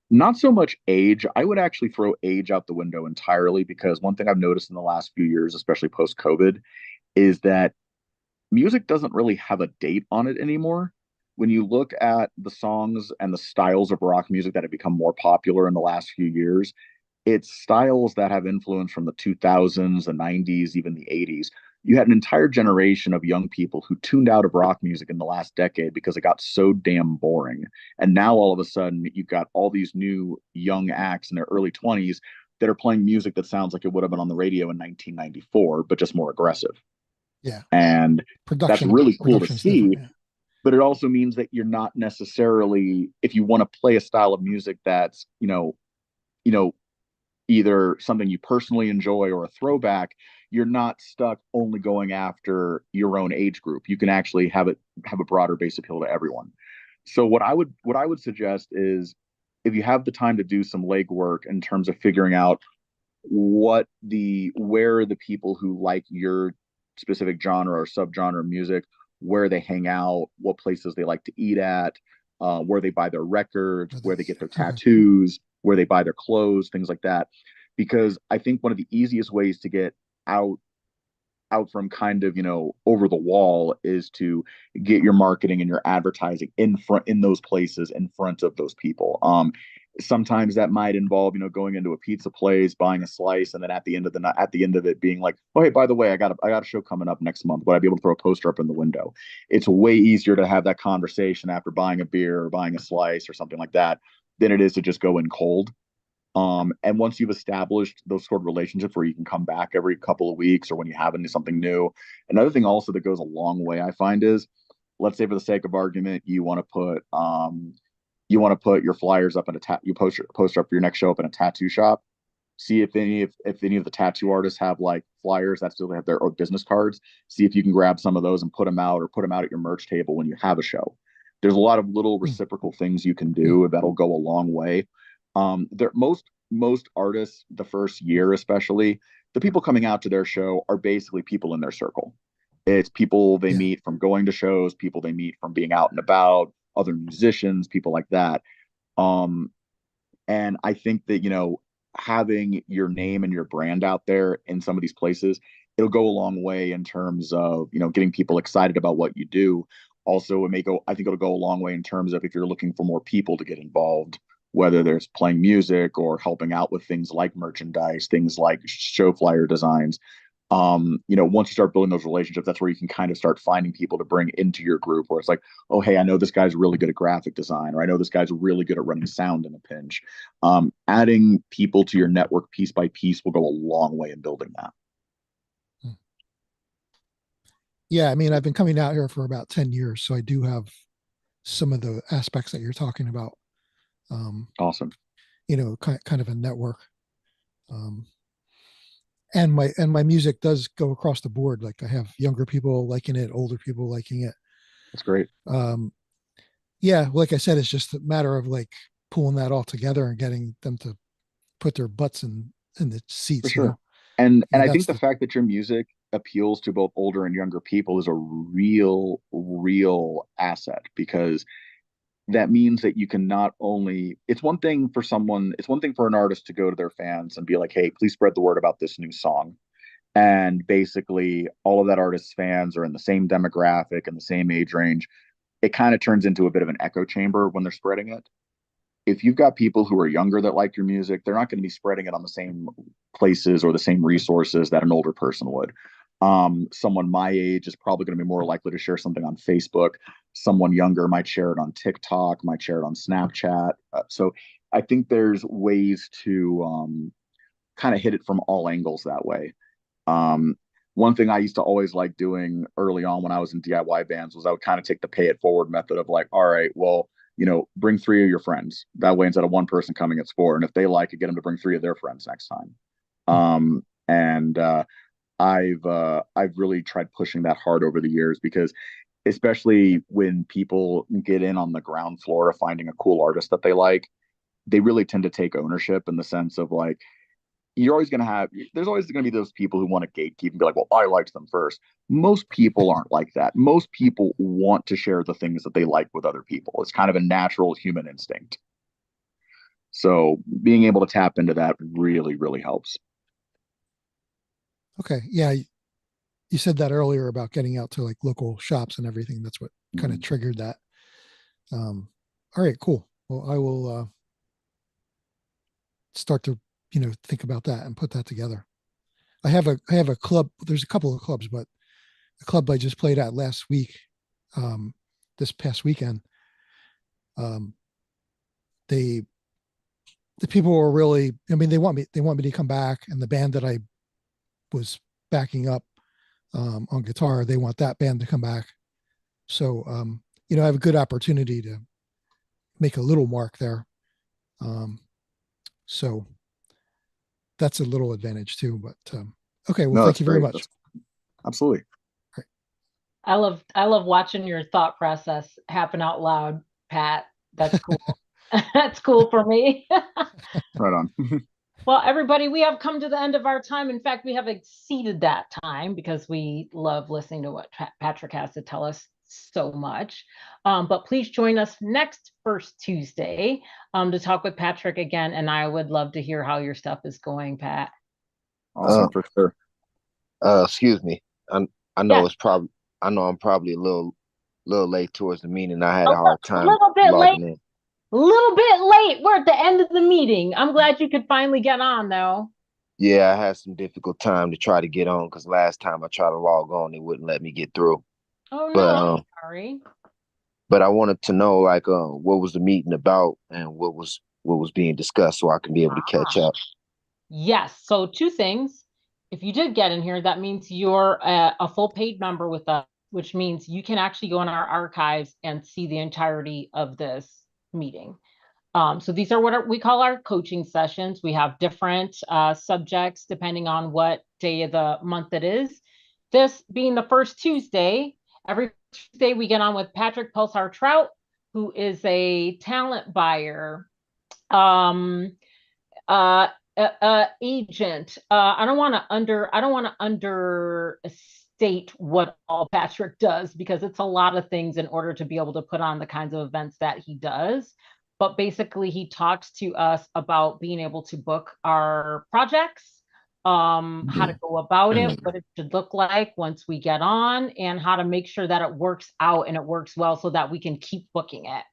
B: not so much age. I would actually throw age out the window entirely because one thing I've noticed in the last few years, especially post COVID, is that music doesn't really have a date on it anymore. When you look at the songs and the styles of rock music that have become more popular in the last few years, it's styles that have influence from the 2000s, the 90s, even the 80s. You had an entire generation of young people who tuned out of rock music in the last decade because it got so damn boring. And now all of a sudden, you've got all these new young acts in their early 20s that are playing music that sounds like it would have been on the radio in 1994, but just more aggressive.
D: Yeah.
B: And that's really cool to
D: Production's different.
B: see.
D: Yeah.
B: But it also means that you're not necessarily, if you want to play a style of music that's, you know, either something you personally enjoy or a throwback, you're not stuck only going after your own age group. You can actually have a broader base appeal to everyone. So what I would suggest is, if you have the time to do some legwork in terms of figuring out where the people who like your specific genre or subgenre of music, where they hang out, what places they like to eat at, where they buy their records, where they get their
D: Okay.
B: tattoos, where they buy their clothes, things like that. Because I think one of the easiest ways to get out from kind of over the wall is to get your marketing and your advertising in those places, in front of those people. Sometimes that might involve going into a pizza place, buying a slice, and then at the end of it being like, oh hey, by the way, I got a show coming up next month, would I be able to throw a poster up in the window? It's way easier to have that conversation after buying a beer or buying a slice or something like that than it is to just go in cold. And once you've established those sort of relationships where you can come back every couple of weeks or when you have into something new, another thing also that goes a long way, I find, is, let's say for the sake of argument, you want to put your flyers up in you poster up for your next show up in a tattoo shop. See if any of the tattoo artists have like flyers that still have their or business cards. See if you can grab some of those and put them out, or put them out at your merch table when you have a show. There's a lot of little reciprocal things you can do that'll go a long way. Most artists, the first year especially, the people coming out to their show are basically people in their circle. It's people they
D: Yeah.
B: meet from going to shows, people they meet from being out and about, other musicians, people like that. Um, and I think that, having your name and your brand out there in some of these places, it'll go a long way in terms of, getting people excited about what you do. Also, I think it'll go a long way in terms of if you're looking for more people to get involved, whether there's playing music or helping out with things like merchandise, things like show flyer designs. Once you start building those relationships, that's where you can kind of start finding people to bring into your group, where it's like, oh, hey, I know this guy's really good at graphic design, or I know this guy's really good at running sound in a pinch. Adding people to your network piece by piece will go a long way in building that.
D: Yeah. I mean, I've been coming out here for about 10 years, so I do have some of the aspects that you're talking about.
B: Awesome.
D: Kind of a network. And my music does go across the board. Like I have younger people liking it, older people liking it.
B: That's great.
D: Yeah, like I said, it's just a matter of like pulling that all together and getting them to put their butts in the seats.
B: For sure. And I think
D: that's
B: the fact that your music appeals to both older and younger people is a real asset, because that means that you can not only, it's one thing for an artist to go to their fans and be like, hey, please spread the word about this new song. And basically all of that artist's fans are in the same demographic and the same age range. It kind of turns into a bit of an echo chamber when they're spreading it. If you've got people who are younger that like your music, they're not going to be spreading it on the same places or the same resources that an older person would. Someone my age is probably going to be more likely to share something on Facebook. Someone younger might share it on TikTok, might share it on Snapchat. So I think there's ways to kind of hit it from all angles that way. Um, One thing I used to always like doing early on when I was in DIY bands was I would kind of take the pay it forward method of like, all right, well, bring 3 of your friends. That way, instead of one person coming, it's 4. And if they like it, get them to bring 3 of their friends next time. And I've really tried pushing that hard over the years, because especially when people get in on the ground floor of finding a cool artist that they like, they really tend to take ownership, in the sense of like, there's always going to be those people who want to gatekeep and be like, well, I liked them first. Most people aren't like that. Most people want to share the things that they like with other people. It's kind of a natural human instinct. So being able to tap into that really, really helps.
D: Okay. Yeah. You said that earlier about getting out to like local shops and everything. That's what kind of triggered that. All right, cool. Well, I will start to think about that and put that together. I have a club. There's a couple of clubs, but the club I just played at last week, this past weekend, the people were really, they want me to come back, and the band that I was backing up on guitar, they want that band to come back. So, I have a good opportunity to make a little mark there. So that's a little advantage too, but okay. Well, thank you very much.
B: Absolutely.
A: I love watching your thought process happen out loud, Pat. That's cool. That's cool for me.
B: Right on.
A: Well, everybody, we have come to the end of our time. In fact, we have exceeded that time because we love listening to what Patrick has to tell us so much. But please join us next first Tuesday to talk with Patrick again. And I would love to hear how your stuff is going, Pat.
B: Awesome, for sure.
E: Excuse me. I know I'm probably a little late towards the meeting. I had a hard time logging in.
A: A little bit late. We're at the end of the meeting. I'm glad you could finally get on, though.
E: Yeah, I had some difficult time to try to get on because last time I tried to log on, it wouldn't let me get through.
A: Oh no, I'm sorry.
E: But I wanted to know, like, what was the meeting about and what was being discussed, so I can be able to catch up.
A: Yes. So 2 things. If you did get in here, that means you're a full paid member with us, which means you can actually go in our archives and see the entirety of this meeting. So these are what we call our coaching sessions. We have different subjects depending on what day of the month it is. This being the first Tuesday, every Tuesday we get on with Patrick Pulsar Trout, who is a talent buyer, agent. I don't want to understate what all Patrick does because it's a lot of things in order to be able to put on the kinds of events that he does. But basically, he talks to us about being able to book our projects, how to go about it, what it should look like once we get on, and how to make sure that it works out and it works well so that we can keep booking it.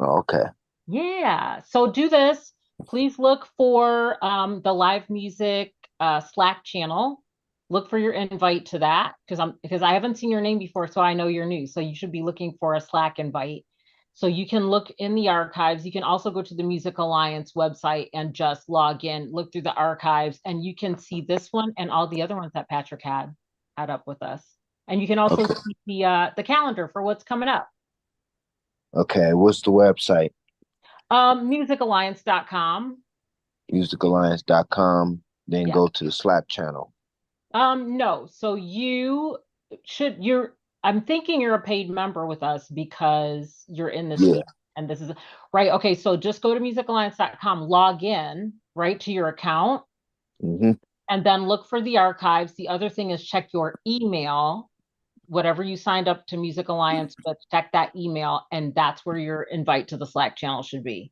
E: Okay.
A: Yeah. So do this. Please look for the live music Slack channel. Look for your invite to that because I haven't seen your name before, so I know you're new. So you should be looking for a Slack invite. So you can look in the archives. You can also go to the Music Alliance website and just log in, look through the archives, and you can see this one and all the other ones that Patrick had up with us. And you can also see the calendar for what's coming up.
E: Okay, what's the website?
A: Musicalliance.com.
E: Musicalliance.com. Then go to the Slack channel.
A: No. So I'm thinking you're a paid member with us because you're in this meeting, and this is right. Okay, so just go to musicalliance.com, log in right to your account, and then look for the archives. The other thing is check your email, whatever you signed up to Music Alliance, but check that email, and that's where your invite to the Slack channel should be.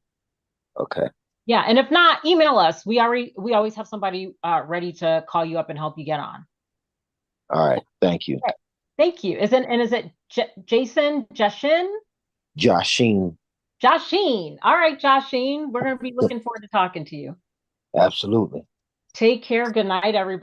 E: Okay.
A: Yeah, and if not, email us. We always have somebody ready to call you up and help you get on.
E: All right. Thank you.
A: Okay. Thank you. Is it Jason, Jashin?
E: Joshine.
A: All right, Joshine. We're going to be looking forward to talking to you.
E: Absolutely.
A: Take care. Good night, everybody.